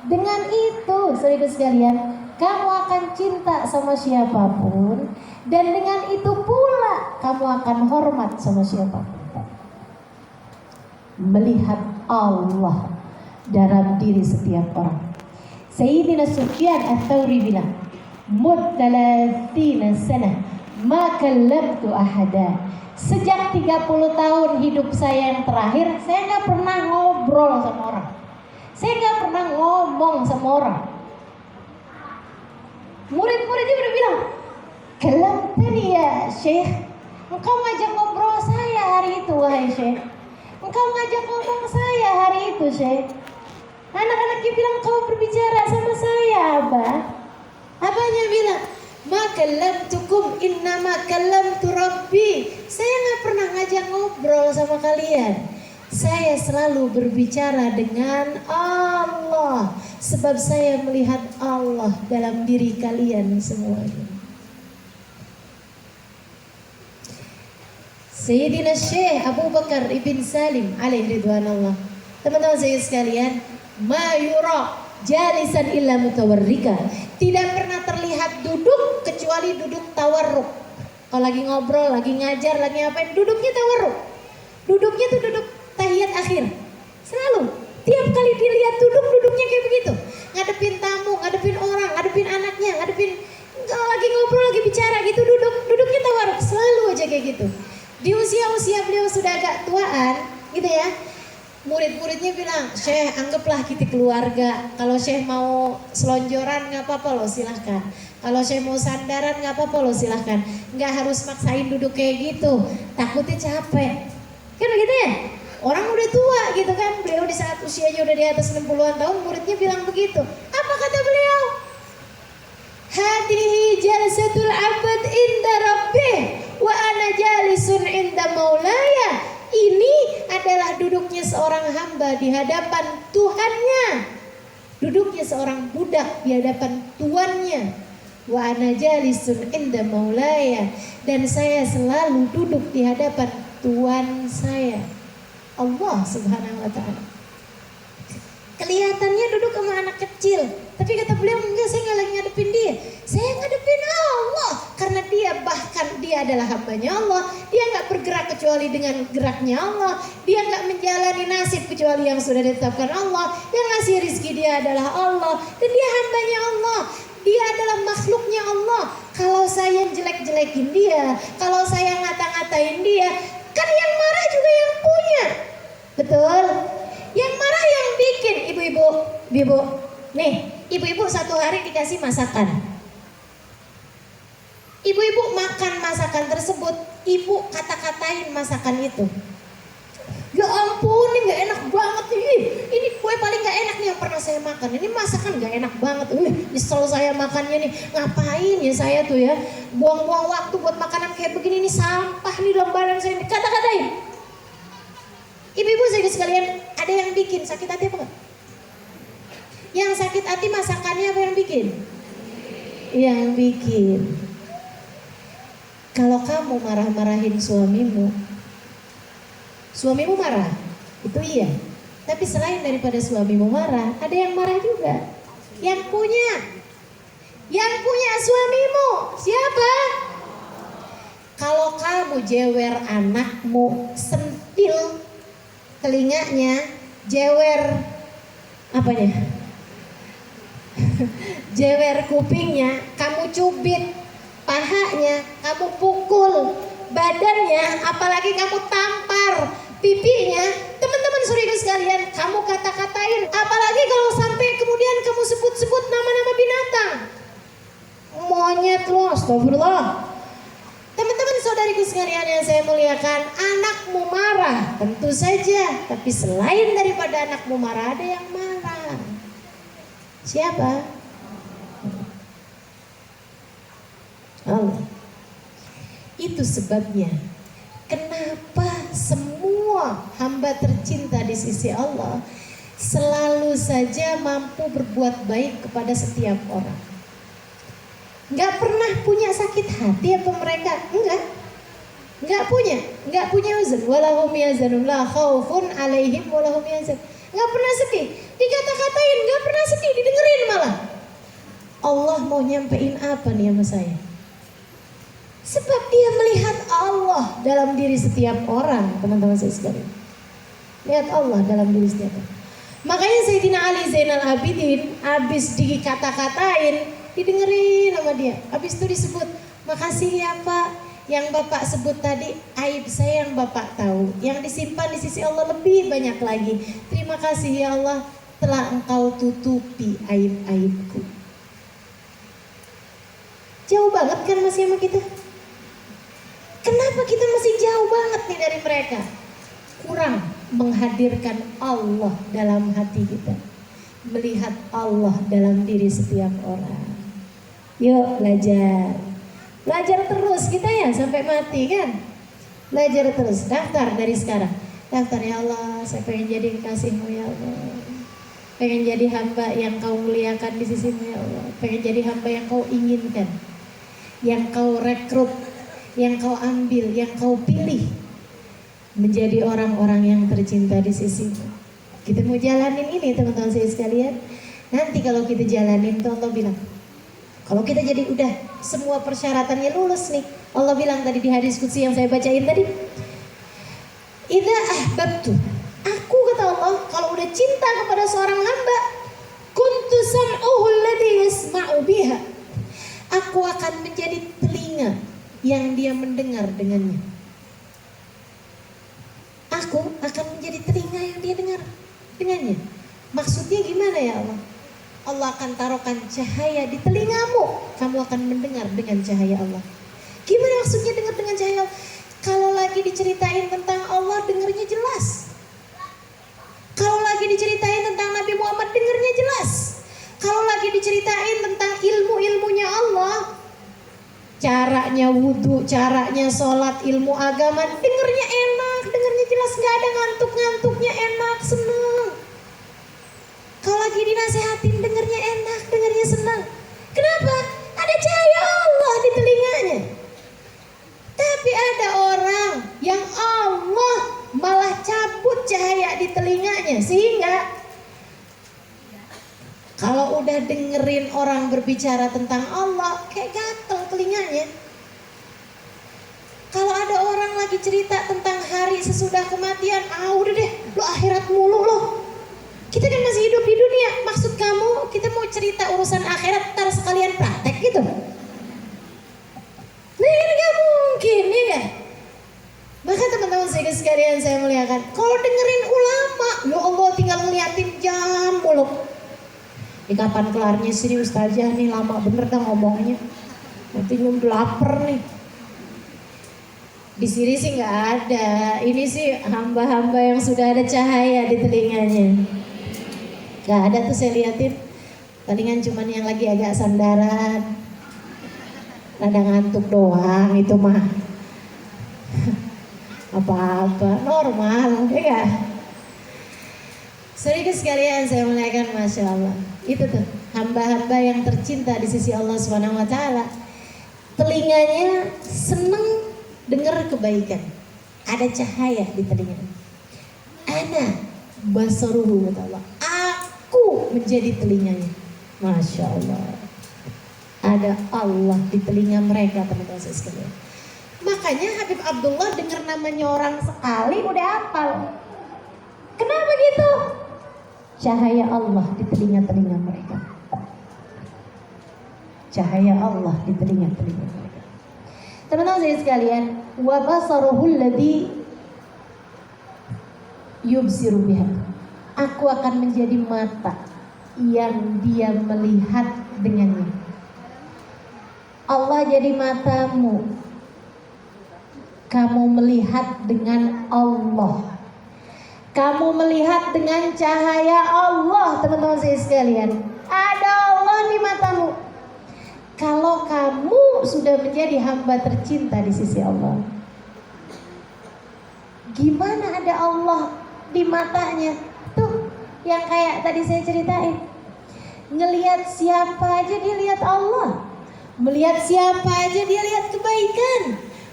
Dengan itu, saudariku sekalian, kamu akan cinta sama siapapun, dan dengan itu pula kamu akan hormat sama siapapun. Melihat Allah dalam diri setiap orang. Sayyidina Sufyan Ats-Tsauri bilang, "Mut 30 sanah ma kallamtu ahada." Sejak 30 tahun hidup saya yang terakhir, saya nggak pernah ngobrol sama orang. Saya nggak pernah ngomong sama orang. Murid-muridnya udah bilang, "Kallamtani ya Syekh." Engkau ngajak ngobrol saya hari itu, wahai Syekh. Engkau ngajak ngomong saya hari itu, Syekh. Anak-anaknya bilang, kau berbicara sama saya, Abah. Abahnya bilang, "Ma kallamtukum innama kallamtu Rabbi." Saya nggak pernah ngajak ngobrol sama kalian. Saya selalu berbicara dengan Allah, sebab saya melihat Allah dalam diri kalian semuanya. Sayyidina Syekh Abu Bakar Ibn Salim alaihi ridwanallah. Teman-teman saya sekalian, ma yura jalisan illa mutawarrika. Tidak pernah terlihat duduk kecuali duduk tawarruk. Kalau lagi ngobrol, lagi ngajar, lagi ngapain, duduknya tawarruk. Duduknya tuh duduk tahiyat akhir. Selalu, tiap kali dilihat duduknya kayak begitu. Ngadepin tamu, ngadepin orang, ngadepin anaknya, ngadepin, kalau lagi ngobrol, lagi bicara gitu, duduknya tawarruk. Selalu aja kayak gitu. Di usia-usia beliau sudah agak tuaan gitu ya, murid-muridnya bilang, "Syekh, anggaplah kita keluarga. Kalau Syekh mau selonjoran nggak apa-apa loh, silahkan. Kalau Syekh mau sandaran nggak apa-apa loh, silahkan. Nggak harus maksain duduk kayak gitu, takutnya capek." Kan begitu ya? Orang udah tua gitu kan, beliau di saat usianya udah di atas 60-an tahun, muridnya bilang begitu. Apa kata beliau? "Hadihi jalsatul abad inda rabbih wa ana jalisun inda maulaya." Ini adalah duduknya seorang hamba di hadapan Tuhannya, duduknya seorang budak di hadapan tuannya. Wa ana jalisun inda maulaya, dan saya selalu duduk di hadapan Tuhan saya, Allah Subhanahu wa taala. Kelihatannya duduk sama anak kecil, tapi Tapi kata beliau, enggak, saya nggak lagi ngadepin dia, saya ngadepin Allah. Karena dia, bahkan dia adalah hambanya Allah. Dia nggak bergerak kecuali dengan geraknya Allah. Dia nggak menjalani nasib kecuali yang sudah ditetapkan Allah. Yang ngasih rizki dia adalah Allah. Dan dia hambanya Allah. Dia adalah makhluknya Allah. Kalau saya jelek-jelekin dia, kalau saya ngata-ngatain dia, kan yang marah juga yang punya. Betul? Yang marah yang bikin. Ibu-ibu, nih, ibu-ibu satu hari dikasih masakan. Ibu-ibu makan masakan tersebut, ibu kata-katain masakan itu. Ya ampun, ini gak enak banget nih. Ini kue paling gak enak nih yang pernah saya makan. Ini masakan gak enak banget. Nyesel saya makannya nih. Ngapain ya saya tuh ya, buang-buang waktu buat makanan kayak begini. Ini sampah nih dalam badan saya. Kata-katain. Ibu-ibu saya sekalian, ada yang bikin sakit hati apa enggak? Yang sakit hati masakannya apa yang bikin? Yang bikin. Kalau kamu marah-marahin suamimu marah, itu iya. Tapi selain daripada suamimu marah, ada yang marah juga. Yang punya suamimu siapa? Kalau kamu jewer anakmu, sentil telinganya, jewer apanya? Jewer kupingnya, kamu cubit pahanya, kamu pukul badannya, apalagi kamu tampar pipinya, teman-teman saudara sekalian, kamu kata-katain, apalagi kalau sampai kemudian kamu sebut-sebut nama-nama binatang, monyet loh, astagfirullah. Teman-teman saudariku sekalian yang saya muliakan, anakmu marah, tentu saja, tapi selain daripada anakmu marah, ada yang marah. Siapa? Allah. Itu sebabnya kenapa semua hamba tercinta di sisi Allah selalu saja mampu berbuat baik kepada setiap orang. Gak pernah punya sakit hati apa mereka? Gak punya uzur. Walahum yazanun la khaufun alaihim walahum yazan. Gak pernah sedih, dikata-katain, gak pernah sedih, didengerin malah. Allah mau nyampein apa nih sama saya? Sebab dia melihat Allah dalam diri setiap orang, teman-teman saya sekalian. Lihat Allah dalam diri setiap orang. Makanya Sayyidina Ali Zainal Abidin habis dikata-katain, didengerin sama dia. Habis itu disebut, makasih ya Pak, yang Bapak sebut tadi aib saya yang Bapak tahu, yang disimpan di sisi Allah lebih banyak lagi. Terima kasih ya Allah, telah Engkau tutupi aib-aibku. Jauh banget kan masih sama kita? Kenapa kita masih jauh banget nih dari mereka? Kurang menghadirkan Allah dalam hati kita, melihat Allah dalam diri setiap orang. Yuk belajar terus kita ya sampai mati kan. Belajar terus, daftar dari sekarang. Daftar, ya Allah, saya pengen jadi kekasih-Mu ya Allah. Pengen jadi hamba yang Kau muliakan di sisi-Mu ya Allah. Pengen jadi hamba yang Kau inginkan, yang Kau rekrut, yang Kau ambil, yang Kau pilih menjadi orang-orang yang tercinta di sisi-Mu. Kita mau jalanin ini teman-teman saya sekalian. Nanti kalau kita jalanin tuh Allah bilang, kalau kita jadi udah semua persyaratannya lulus nih, Allah bilang tadi di hadis qudsi yang saya bacain tadi, idza ahbabtu, aku kata Allah kalau udah cinta kepada seorang hamba, kuntu sam'uhu alladhi yasma'u biha, aku akan menjadi telinga yang dia mendengar dengannya. Aku akan menjadi telinga yang dia dengar dengannya. Maksudnya gimana ya Allah? Allah akan taruhkan cahaya di telingamu, kamu akan mendengar dengan cahaya Allah. Gimana maksudnya dengar dengan cahaya Allah? Kalau lagi diceritain tentang Allah, dengarnya jelas. Kalau lagi diceritain tentang Nabi Muhammad, dengarnya jelas. Kalau lagi diceritain tentang ilmu-ilmunya Allah, caranya wudhu, caranya sholat, ilmu agama, dengarnya enak, dengarnya jelas, gak ada ngantuk-ngantuknya, enak, senang. Kalau lagi dinasehatin, dengarnya enak, dengarnya senang. Kenapa? Ada cahaya Allah di telinganya. Tapi ada orang yang Allah malah cabut cahaya di telinganya, sehingga kalau kalau udah dengerin orang berbicara tentang Allah kayak gatel telinganya. Kalau ada orang lagi cerita tentang hari sesudah kematian, udah deh, lo akhirat mulu lo. Kita kan masih hidup di dunia. Maksud kamu kita mau cerita urusan akhirat ntar sekalian praktek gitu? Nah kan gak mungkin ya kan? Maka teman-teman saya sekalian saya muliakan, kalau dengerin ulama, ya Allah tinggal ngeliatin jam mulu. Ini kapan kelarnya sih ustazah nih, lama bener dah ngomongnya. Nanti nyum lapar nih. Di sini sih nggak ada. Ini sih hamba-hamba yang sudah ada cahaya di telinganya. Nggak ada tuh saya liatin. Palingan cuman yang lagi agak sandaran, rada ngantuk doang itu mah. Apa-apa normal, ya nggak? Saudara sekalian saya muliakan, masya Allah. Itu tuh hamba-hamba yang tercinta di sisi Allah Subhanahu Wa Taala. Telinganya seneng dengar kebaikan, ada cahaya di telinganya. Ana basaruhu kata Allah, aku menjadi telinganya. Masya Allah, ada Allah di telinga mereka teman-teman sekalian. Makanya Habib Abdullah dengar namanya orang sekali udah hafal. Kenapa gitu? Cahaya Allah di telinga-telinga mereka. Cahaya Allah di telinga-telinga mereka. Teman-teman saya sekalian, wa basaruhul ladzi yubsiru biha. Aku akan menjadi mata yang dia melihat dengannya. Allah jadi matamu. Kamu melihat dengan Allah. Kamu melihat dengan cahaya Allah, teman-teman saya sekalian. Ada Allah di matamu. Kalau kamu sudah menjadi hamba tercinta di sisi Allah, gimana ada Allah di matanya? Tuh, yang kayak tadi saya ceritain. Ngelihat siapa aja dia lihat Allah. Melihat siapa aja dia lihat kebaikan.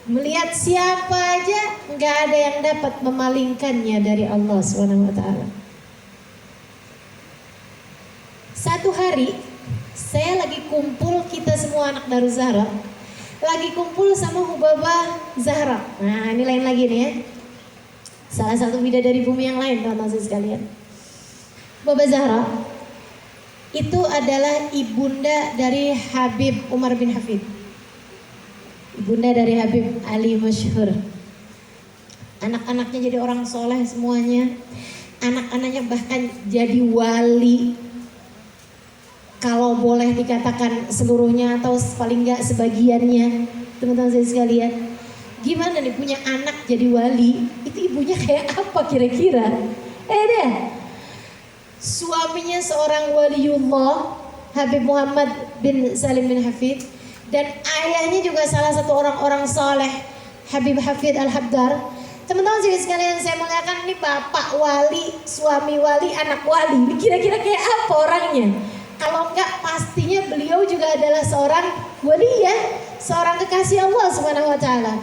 Melihat siapa aja nggak ada yang dapat memalingkannya dari Allah Subhanahu Wa Taala. Satu hari saya lagi kumpul, kita semua anak Darus Zahra lagi kumpul sama Hubabah Zahra. Nah ini lain lagi nih ya, salah satu bidadari bumi yang lain teman-teman sekalian. Hubabah Zahra itu adalah ibunda dari Habib Umar bin Hafid, ibunda dari Habib Ali Masyhur. Anak-anaknya jadi orang soleh semuanya. Anak-anaknya bahkan jadi wali. Kalau boleh dikatakan seluruhnya atau paling enggak sebagiannya. Teman-teman saya sekalian, gimana nih punya anak jadi wali? Itu ibunya kayak apa kira-kira? Deh, suaminya seorang waliullah, Habib Muhammad bin Salim bin Hafid. Dan ayahnya juga salah satu orang-orang soleh, Habib Hafid Al-Habdar. Teman-teman sekalian saya muliakan, ini bapak wali, suami wali, anak wali. Ini kira-kira kayak apa orangnya? Kalau enggak pastinya beliau juga adalah seorang wali ya, seorang kekasih Allah Subhanahu Wa Taala.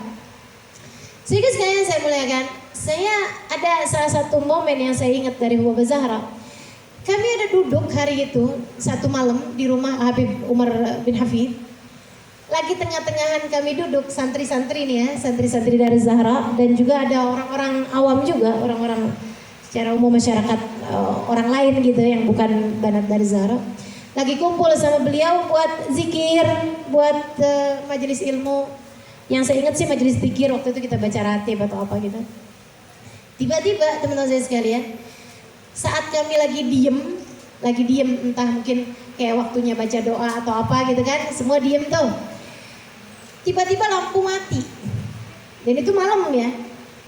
Sehingga sekalian saya muliakan, saya ada salah satu momen yang saya ingat dari Hubabah Zahra. Kami ada duduk hari itu satu malam di rumah Habib Umar bin Hafid. Lagi tengah-tengahan kami duduk, santri-santri nih ya, santri-santri dari Zahra, dan juga ada orang-orang awam juga, orang-orang secara umum masyarakat orang lain gitu yang bukan banat dari Zahra. Lagi kumpul sama beliau buat zikir, buat majelis ilmu. Yang saya ingat sih majelis zikir, waktu itu kita baca ratib atau apa gitu. Tiba-tiba teman-teman saya sekalian, saat kami lagi diem, entah mungkin kayak waktunya baca doa atau apa gitu kan, semua diem tuh. Tiba-tiba lampu mati. Dan itu malam ya.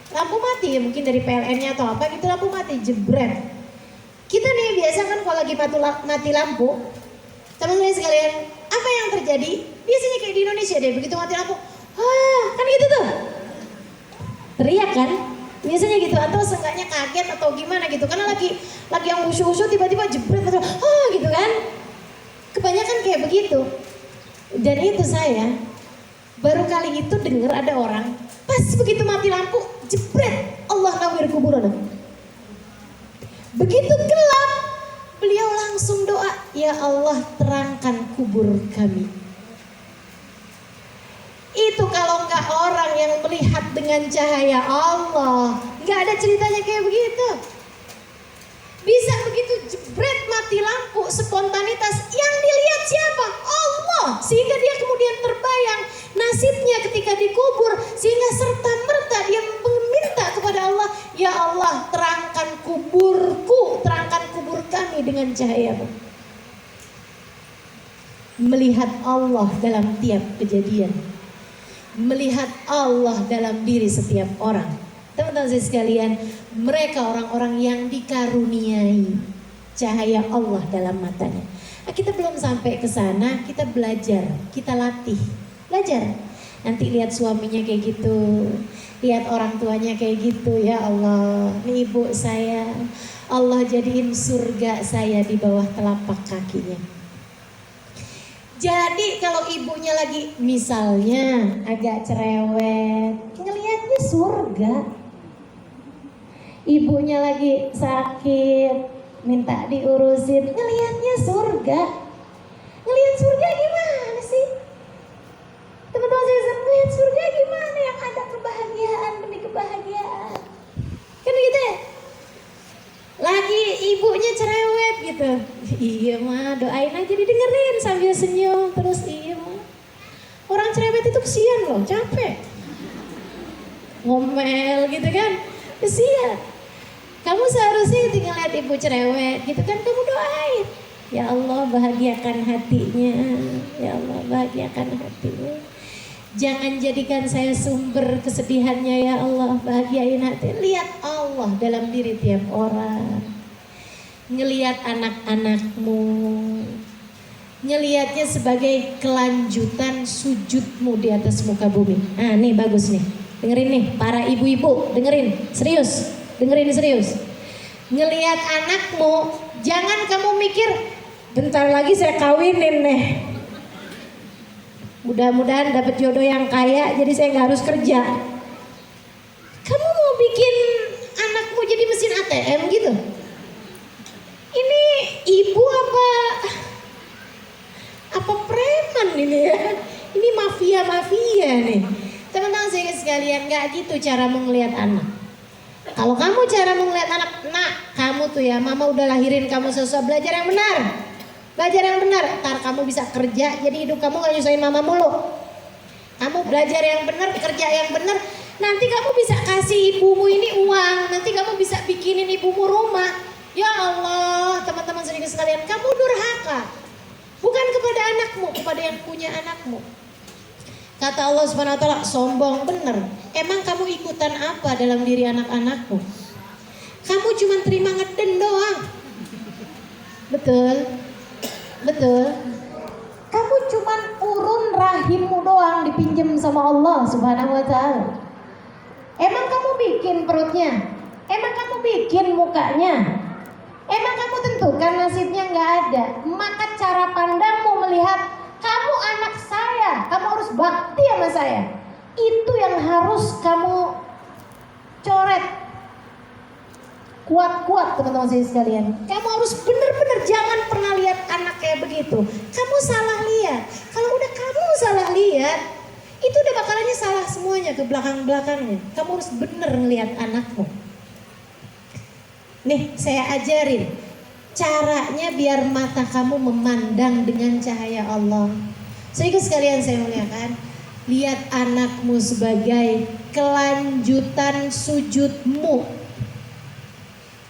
Lampu mati ya, mungkin dari PLN-nya atau apa gitu, lampu mati, jebret. Kita nih biasa kan kalau lagi mati lampu, teman-teman sekalian, apa yang terjadi? Biasanya kayak di Indonesia deh, begitu mati lampu, kan gitu tuh. Teriak kan? Biasanya gitu, atau seenggaknya kaget atau gimana gitu. Karena lagi yang usuh-usuh tiba-tiba jebret atau gitu kan. Kebanyakan kayak begitu. Dan itu saya baru kali itu dengar ada orang pas begitu mati lampu jebret, Allah nawir kuburan. Begitu gelap, beliau langsung doa, ya Allah terangkan kubur kami. Itu kalau nggak orang yang melihat dengan cahaya Allah, nggak ada ceritanya kayak begitu. Bisa begitu jebret mati lampu spontanitas, yang dilihat siapa? Allah. Sehingga dia kemudian terbayang nasibnya ketika dikubur, sehingga serta-merta dia meminta kepada Allah, ya Allah terangkan kuburku, terangkan kubur kami dengan cahayamu. Melihat Allah dalam tiap kejadian, melihat Allah dalam diri setiap orang. Teman-teman saya sekalian, mereka orang-orang yang dikaruniai cahaya Allah dalam matanya. Nah, kita belum sampai ke sana, kita belajar, kita latih, belajar. Nanti lihat suaminya kayak gitu, lihat orang tuanya kayak gitu, ya Allah, ini ibu saya, Allah jadiin surga saya di bawah telapak kakinya. Jadi kalau ibunya lagi misalnya agak cerewet, ngelihatnya surga. Ibunya lagi sakit, minta diurusin, ngelihatnya surga. Ngelihat surga gimana sih? Teman-teman saya ngelihat surga gimana yang ada kebahagiaan demi kebahagiaan. Kan gitu ya? Lagi ibunya cerewet gitu. Iya mah, doain aja, didengerin sambil senyum terus. Iya mah, orang cerewet itu kesian loh, capek ngomel gitu kan, kesian. Kamu seharusnya ketika lihat ibu cerewet gitu kan, kamu doain, ya Allah bahagiakan hatinya, ya Allah bahagiakan hatinya. Jangan jadikan saya sumber kesedihannya, ya Allah bahagiain hati. Lihat Allah dalam diri tiap orang. Ngelihat anak-anakmu, ngelihatnya sebagai kelanjutan sujudmu di atas muka bumi. Nah nih bagus nih, dengerin nih para ibu-ibu, dengerin serius, dengerin serius. Ngelihat anakmu, jangan kamu mikir bentar lagi saya kawinin nih, mudah-mudahan dapat jodoh yang kaya jadi saya nggak harus kerja. Kamu mau bikin anakmu jadi mesin ATM gitu? Ini ibu apa preman ini ya? Ini mafia nih. Teman-teman saya sekalian, nggak gitu cara melihat anak. Kalau kamu cara melihat anak, nak kamu tuh ya, mama udah lahirin kamu sesuai, belajar yang benar. Belajar yang benar, ntar kamu bisa kerja, jadi hidup kamu gak nyusahin mama mulu. Kamu belajar yang benar, kerja yang benar, nanti kamu bisa kasih ibumu ini uang, nanti kamu bisa bikinin ibumu rumah. Ya Allah, teman-teman sedikit sekalian, kamu durhaka. Bukan kepada anakmu, kepada yang punya anakmu. Kata Allah Subhanahu wa taala, sombong bener. Emang kamu ikutan apa dalam diri anak-anakmu? Kamu cuma terima ngeden doang. Betul? Betul. Kamu cuman urun rahimmu doang dipinjem sama Allah Subhanahu wa taala. Emang kamu bikin perutnya? Emang kamu bikin mukanya? Emang kamu tentukan nasibnya? Nggak ada. Maka cara pandangmu melihat kamu anak saya, kamu harus bakti sama saya. Itu yang harus kamu coret kuat-kuat, teman-teman saya sekalian. Kamu harus benar-benar jangan pernah lihat anak kayak begitu. Kamu salah lihat. Kalau udah kamu salah lihat, itu udah bakalannya salah semuanya ke belakang-belakangnya. Kamu harus benar ngelihat anakmu. Nih saya ajarin caranya biar mata kamu memandang dengan cahaya Allah. Sehingga sekalian saya muliakan, lihat anakmu sebagai kelanjutan sujudmu.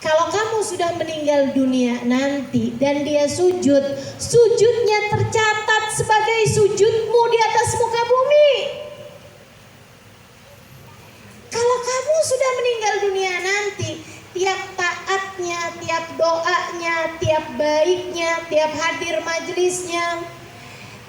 Kalau kamu sudah meninggal dunia nanti dan dia sujud, sujudnya tercatat sebagai sujudmu di atas muka bumi. Kalau kamu sudah meninggal dunia nanti, tiap taatnya, tiap doanya, tiap baiknya, tiap hadir majelisnya,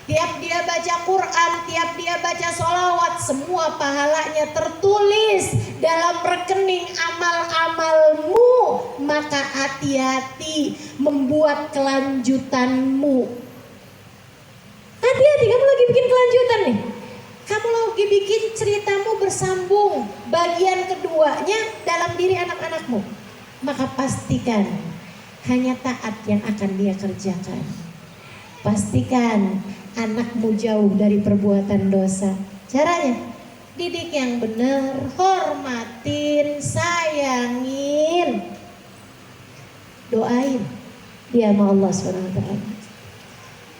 tiap dia baca Quran, tiap dia baca sholawat, semua pahalanya tertulis dalam rekening amal-amalmu. Maka hati-hati membuat kelanjutanmu. Hati-hati, kamu lagi bikin kelanjutan nih. Kamu lagi bikin ceritamu bersambung, bagian keduanya dalam diri anak-anakmu. Maka pastikan hanya taat yang akan dia kerjakan. Pastikan anakmu jauh dari perbuatan dosa. Caranya, didik yang benar, hormatin, sayangin, doain dia sama Allah SWT.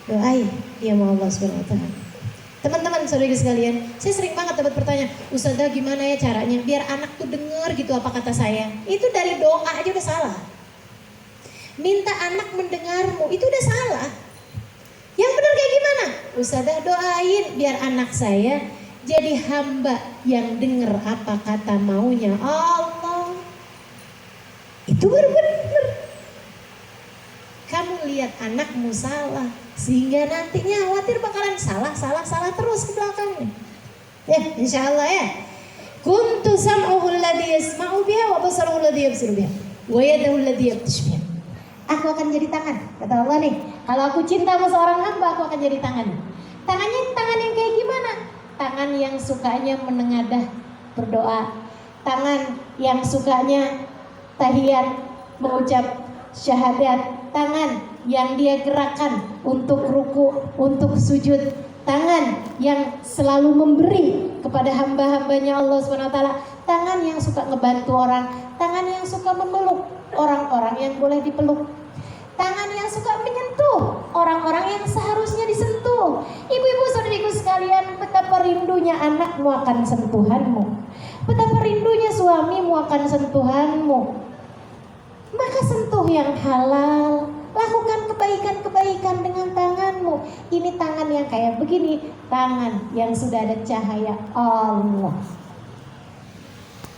Doain dia sama Allah SWT. Teman-teman saudara sekalian, saya sering banget dapat pertanyaan, Ustazah gimana ya caranya biar anak tuh denger gitu apa kata saya. Itu dari doa aja udah salah. Minta anak mendengarmu itu udah salah. Yang benar kayak gimana? Ustazah doain biar anak saya jadi hamba yang denger apa kata maunya Allah. Itu baru benar. Kamu lihat anakmu salah, sehingga nantinya khawatir bakalan salah terus ke belakangnya. Ya, insya Allah ya. Kuntu sam'uhu alladhi yasma'u biha wa basaruhu alladhi yabsiru biha wa yadahu alladhi yabtish biha. Aku akan jadi tangan, kata Allah nih. Kalau aku cinta sama seorang hamba, aku akan jadi tangan. Tangannya tangan yang kayak gimana? Tangan yang sukanya menengadah berdoa, tangan yang sukanya tahiyat, mengucap syahadat, tangan yang dia gerakkan untuk ruku, untuk sujud, tangan yang selalu memberi kepada hamba-hambanya Allah SWT, tangan yang suka ngebantu orang, tangan yang suka memeluk orang-orang yang boleh dipeluk, tangan yang suka menyentuh orang-orang yang seharusnya disentuh. Ibu-ibu saudariku sekalian, betapa rindunya anakmu akan sentuhanmu, betapa rindunya suamimu akan sentuhanmu. Maka sentuh yang halal, lakukan kebaikan-kebaikan dengan tanganmu. Ini tangan yang kayak begini, tangan yang sudah ada cahaya Allah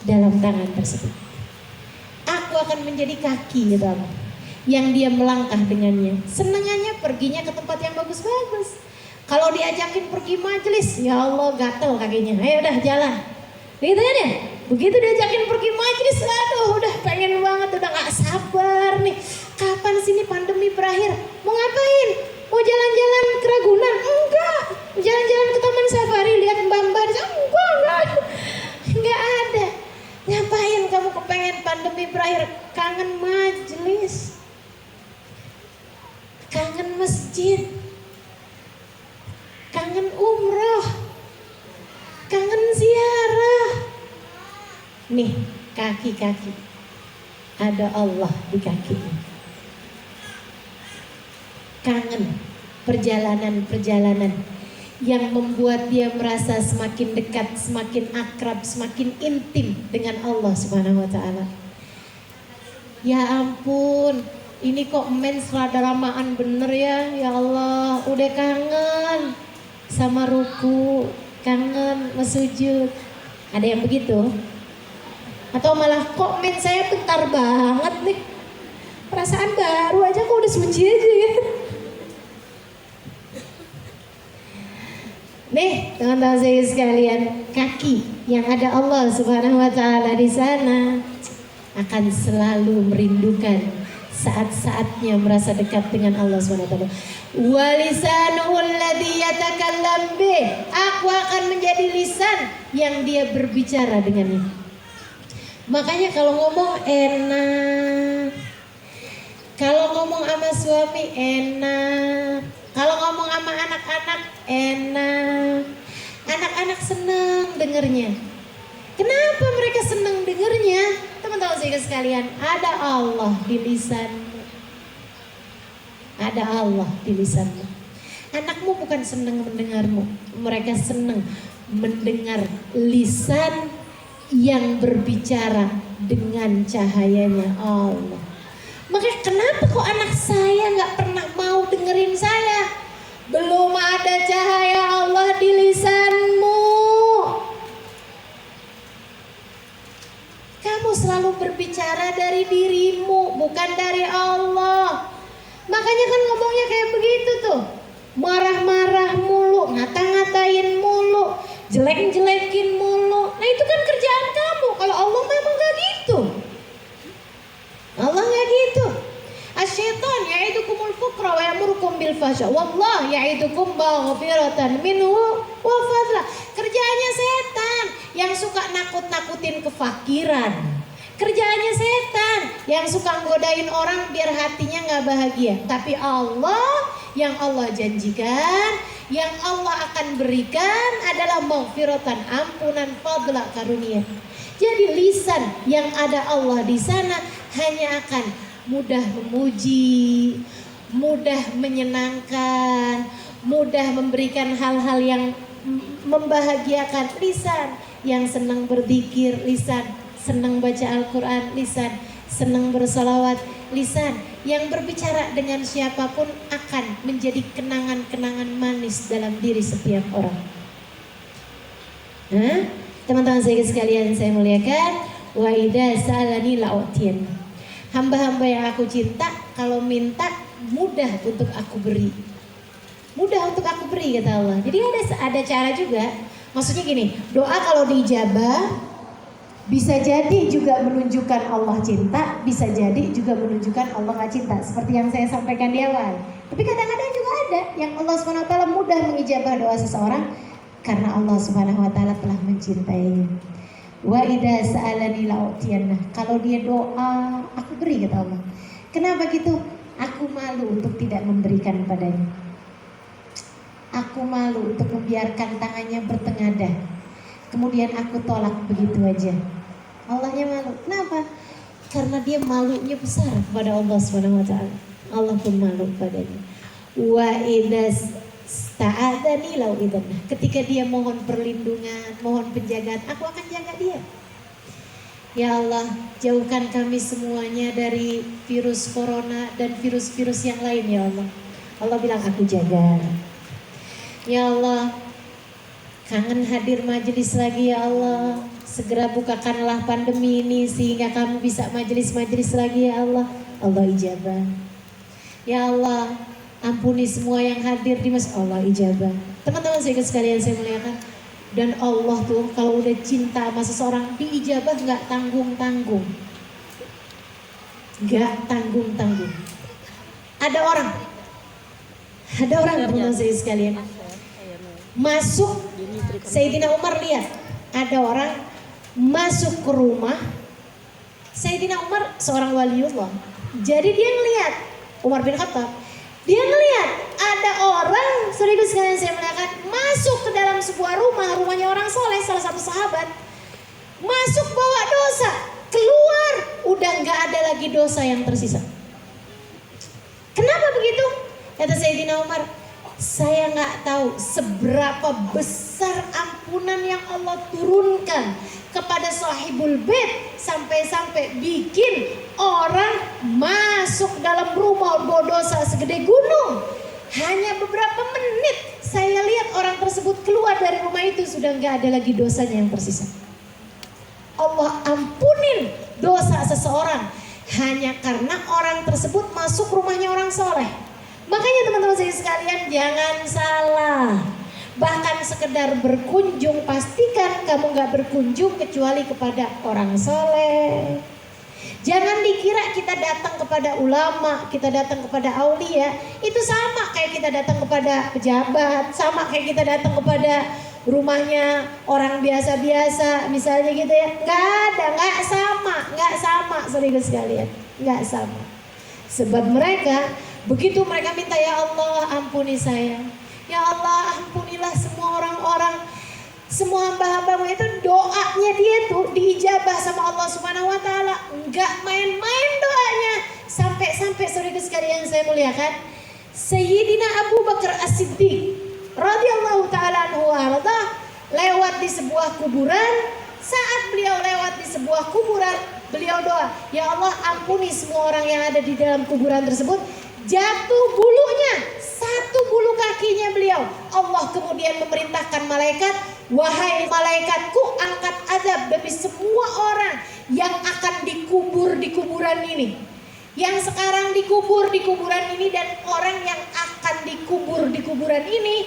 dalam tangan tersebut. Aku akan menjadi kaki gitu, yang dia melangkah dengannya. Senangannya perginya ke tempat yang bagus-bagus. Kalau diajakin pergi majelis, ya Allah gatel kakinya. Ayo udah jalan. Gitu kan ya? Begitu diajakin pergi majelis, aduh udah pengen banget, udah gak sabar nih. Kapan sini pandemi berakhir? Mau ngapain? Mau jalan-jalan ke Ragunan? Enggak. Jalan-jalan ke Taman Safari lihat mbak-mbak? Enggak ada. Ngapain kamu kepengen pandemi berakhir? Kangen majelis, kangen masjid, kangen umroh, kangen ziarah. Nih kaki-kaki, ada Allah di kakinya. Kangen perjalanan-perjalanan yang membuat dia merasa semakin dekat, semakin akrab, semakin intim dengan Allah Subhanahu wa Ta'ala. Ya ampun, ini kok mens rada-ramaan bener ya. Ya Allah, udah kangen sama ruku, kangen mesujud. Ada yang begitu? Atau malah kok mens saya bentar banget nih, perasaan baru aja kok udah suci aja ya. Nih teman-teman saya sekalian, kaki yang ada Allah Subhanahu wa Ta'ala di sana akan selalu merindukan saat-saatnya merasa dekat dengan Allah Subhanahu wa Ta'ala. Walisanuhu alladhi yatakallam bih, aku akan menjadi lisan yang dia berbicara dengannya. Makanya kalau ngomong enak, kalau ngomong sama suami enak, kalau ngomong sama anak-anak enak. Anak-anak senang dengernya. Kenapa mereka senang dengernya? Teman-teman saya sekalian, ada Allah di lisanmu. Ada Allah di lisanmu. Anakmu bukan senang mendengarmu, mereka senang mendengar lisan yang berbicara dengan cahayanya Allah. Makanya kenapa kok anak saya gak pernah mau dengerin saya? Belum ada cahaya Allah di lisanmu. Kamu selalu berbicara dari dirimu, bukan dari Allah. Makanya kan ngomongnya kayak begitu tuh. Marah-marah mulu, ngata-ngatain mulu, jelek-jelekin mulu. Nah itu kan kerjaan kamu. Kalau Allah memang gak gitu. Allah gak gitu. Asyaitan ya'idukumul fukra wa yamurukum bil fahsya. Wallah ya'idukum maghfiratan minhu wa fadla. Kerjaannya setan yang suka nakut-nakutin kefakiran. Kerjaannya setan yang suka nggodain orang biar hatinya gak bahagia. Tapi Allah yang Allah janjikan, yang Allah akan berikan adalah maghfiratan, ampunan, fadla, karunia. Jadi lisan yang ada Allah di sana hanya akan mudah memuji, mudah menyenangkan, mudah memberikan hal-hal yang membahagiakan. Lisan yang senang berzikir, lisan senang baca Al-Quran, lisan senang bersalawat, lisan yang berbicara dengan siapapun akan menjadi kenangan-kenangan manis dalam diri setiap orang. Teman-teman saya sekalian saya muliakan, wa idza sa'alani la'utiyan. Hamba-hamba yang aku cinta kalau minta mudah untuk aku beri. Mudah untuk aku beri kata Allah. Jadi ada cara juga. Maksudnya gini, doa kalau diijabah bisa jadi juga menunjukkan Allah cinta, bisa jadi juga menunjukkan Allah gak cinta. Seperti yang saya sampaikan di awal. Tapi kadang-kadang juga ada yang Allah SWT mudah mengijabah doa seseorang karena Allah SWT telah mencintainya. Wa idza sa'alani la'utiyanna. Kalau dia doa, aku beri kata Allah. Kenapa gitu? Aku malu untuk tidak memberikan padanya. Aku malu untuk membiarkan tangannya bertengadah. Kemudian aku tolak begitu aja. Allahnya malu. Kenapa? Karena dia malunya besar kepada Allah SWT. Allah pun malu padanya. Wa idza sta'adani lau'idanna. Ketika dia mohon perlindungan, mohon penjagaan, aku akan jaga dia. Ya Allah, jauhkan kami semuanya dari virus corona dan virus-virus yang lain ya Allah. Allah bilang aku jaga. Ya Allah, kangen hadir majelis lagi ya Allah. Segera bukakanlah pandemi ini sehingga kami bisa majelis-majelis lagi ya Allah. Allah ijabah. Ya Allah, ampuni semua yang hadir di masjid. Allah ijabah. Teman-teman saya sekalian saya muliakan. Dan Allah tuh kalau udah cinta sama seseorang diijabah gak tanggung-tanggung. Gak tanggung-tanggung. Ada orang teman-teman saya sekalian masuk. Sayyidina Umar lihat ada orang masuk ke rumah Sayyidina Umar, seorang waliullah. Jadi dia ngelihat Umar bin Khattab, dia ngelihat ada orang, saudara sekalian saya muliakan, masuk ke dalam sebuah rumah, rumahnya orang soleh, salah satu sahabat, masuk bawa dosa, keluar udah nggak ada lagi dosa yang tersisa. Kenapa begitu? Kata Sayyidina Umar, saya nggak tahu seberapa besar ampunan yang Allah turunkan kepada sahibul bait sampai-sampai bikin orang masuk dalam rumah berdosa segede gunung. Hanya beberapa menit saya lihat orang tersebut keluar dari rumah itu sudah nggak ada lagi dosanya yang tersisa. Allah ampunin dosa seseorang hanya karena orang tersebut masuk rumahnya orang soleh. Makanya teman-teman saya sekalian jangan salah. Bahkan sekedar berkunjung, pastikan kamu gak berkunjung kecuali kepada orang soleh. Jangan dikira kita datang kepada ulama, kita datang kepada aulia, itu sama kayak kita datang kepada pejabat, sama kayak kita datang kepada rumahnya orang biasa-biasa, misalnya gitu ya. Gak sama, saudara sekalian, gak sama. Sebab mereka, begitu mereka minta, ya Allah ampuni saya, ya Allah ampunilah semua orang-orang, semua hamba-hambamu, itu doanya dia tuh diijabah sama Allah Subhanahu wa taala. Enggak main-main doanya. Sampai-sampai saudara sekalian saya muliakan, Sayyidina Abu Bakar As-Siddiq radhiyallahu taala anhu lewat di sebuah kuburan. Saat beliau lewat di sebuah kuburan, beliau doa, ya Allah ampuni semua orang yang ada di dalam kuburan tersebut. Jatuh bulunya, satu bulu kakinya beliau. Allah kemudian memerintahkan malaikat, wahai malaikatku, angkat azab demi semua orang yang akan dikubur di kuburan ini, yang sekarang dikubur di kuburan ini, dan orang yang akan dikubur di kuburan ini.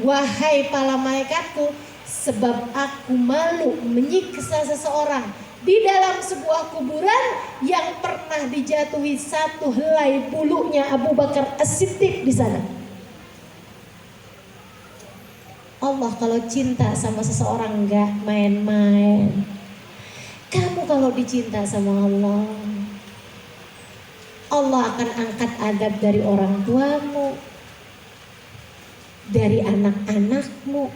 Wahai para malaikatku, sebab aku malu menyiksa seseorang di dalam sebuah kuburan yang pernah dijatuhi satu helai bulunya Abu Bakar As-Siddiq di sana. Allah kalau cinta sama seseorang nggak main-main. Kamu kalau dicinta sama Allah, Allah akan angkat adab dari orang tuamu, dari anak-anakmu,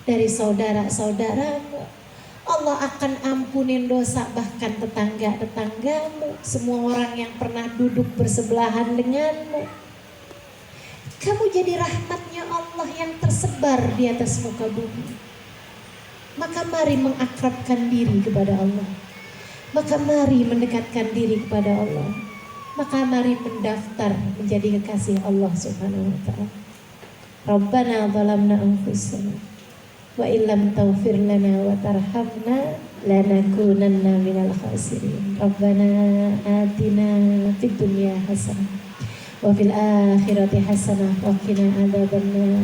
dari saudara-saudaramu. Allah akan ampunin dosa bahkan tetangga-tetanggamu, semua orang yang pernah duduk bersebelahan denganmu. Kamu jadi rahmatnya Allah yang tersebar di atas muka bumi. Maka mari mengakrabkan diri kepada Allah. Maka mari mendekatkan diri kepada Allah. Maka mari mendaftar menjadi kekasih Allah Subhanahu wa ta'ala. Rabbana zalamna anfusana wa illam taghfir lana wa tarhamna lanakunanna minal khasirin. Rabbana atina fid dunya hasanah wa fil akhirati hasanah wa qina adzabannar.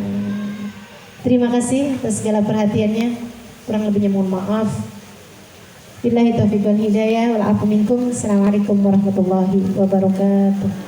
Terima kasih atas segala perhatiannya. Kurang lebihnya mohon maaf. Billahi taufiq wal hidayah wal afu minkum. Assalamualaikum warahmatullahi wabarakatuh.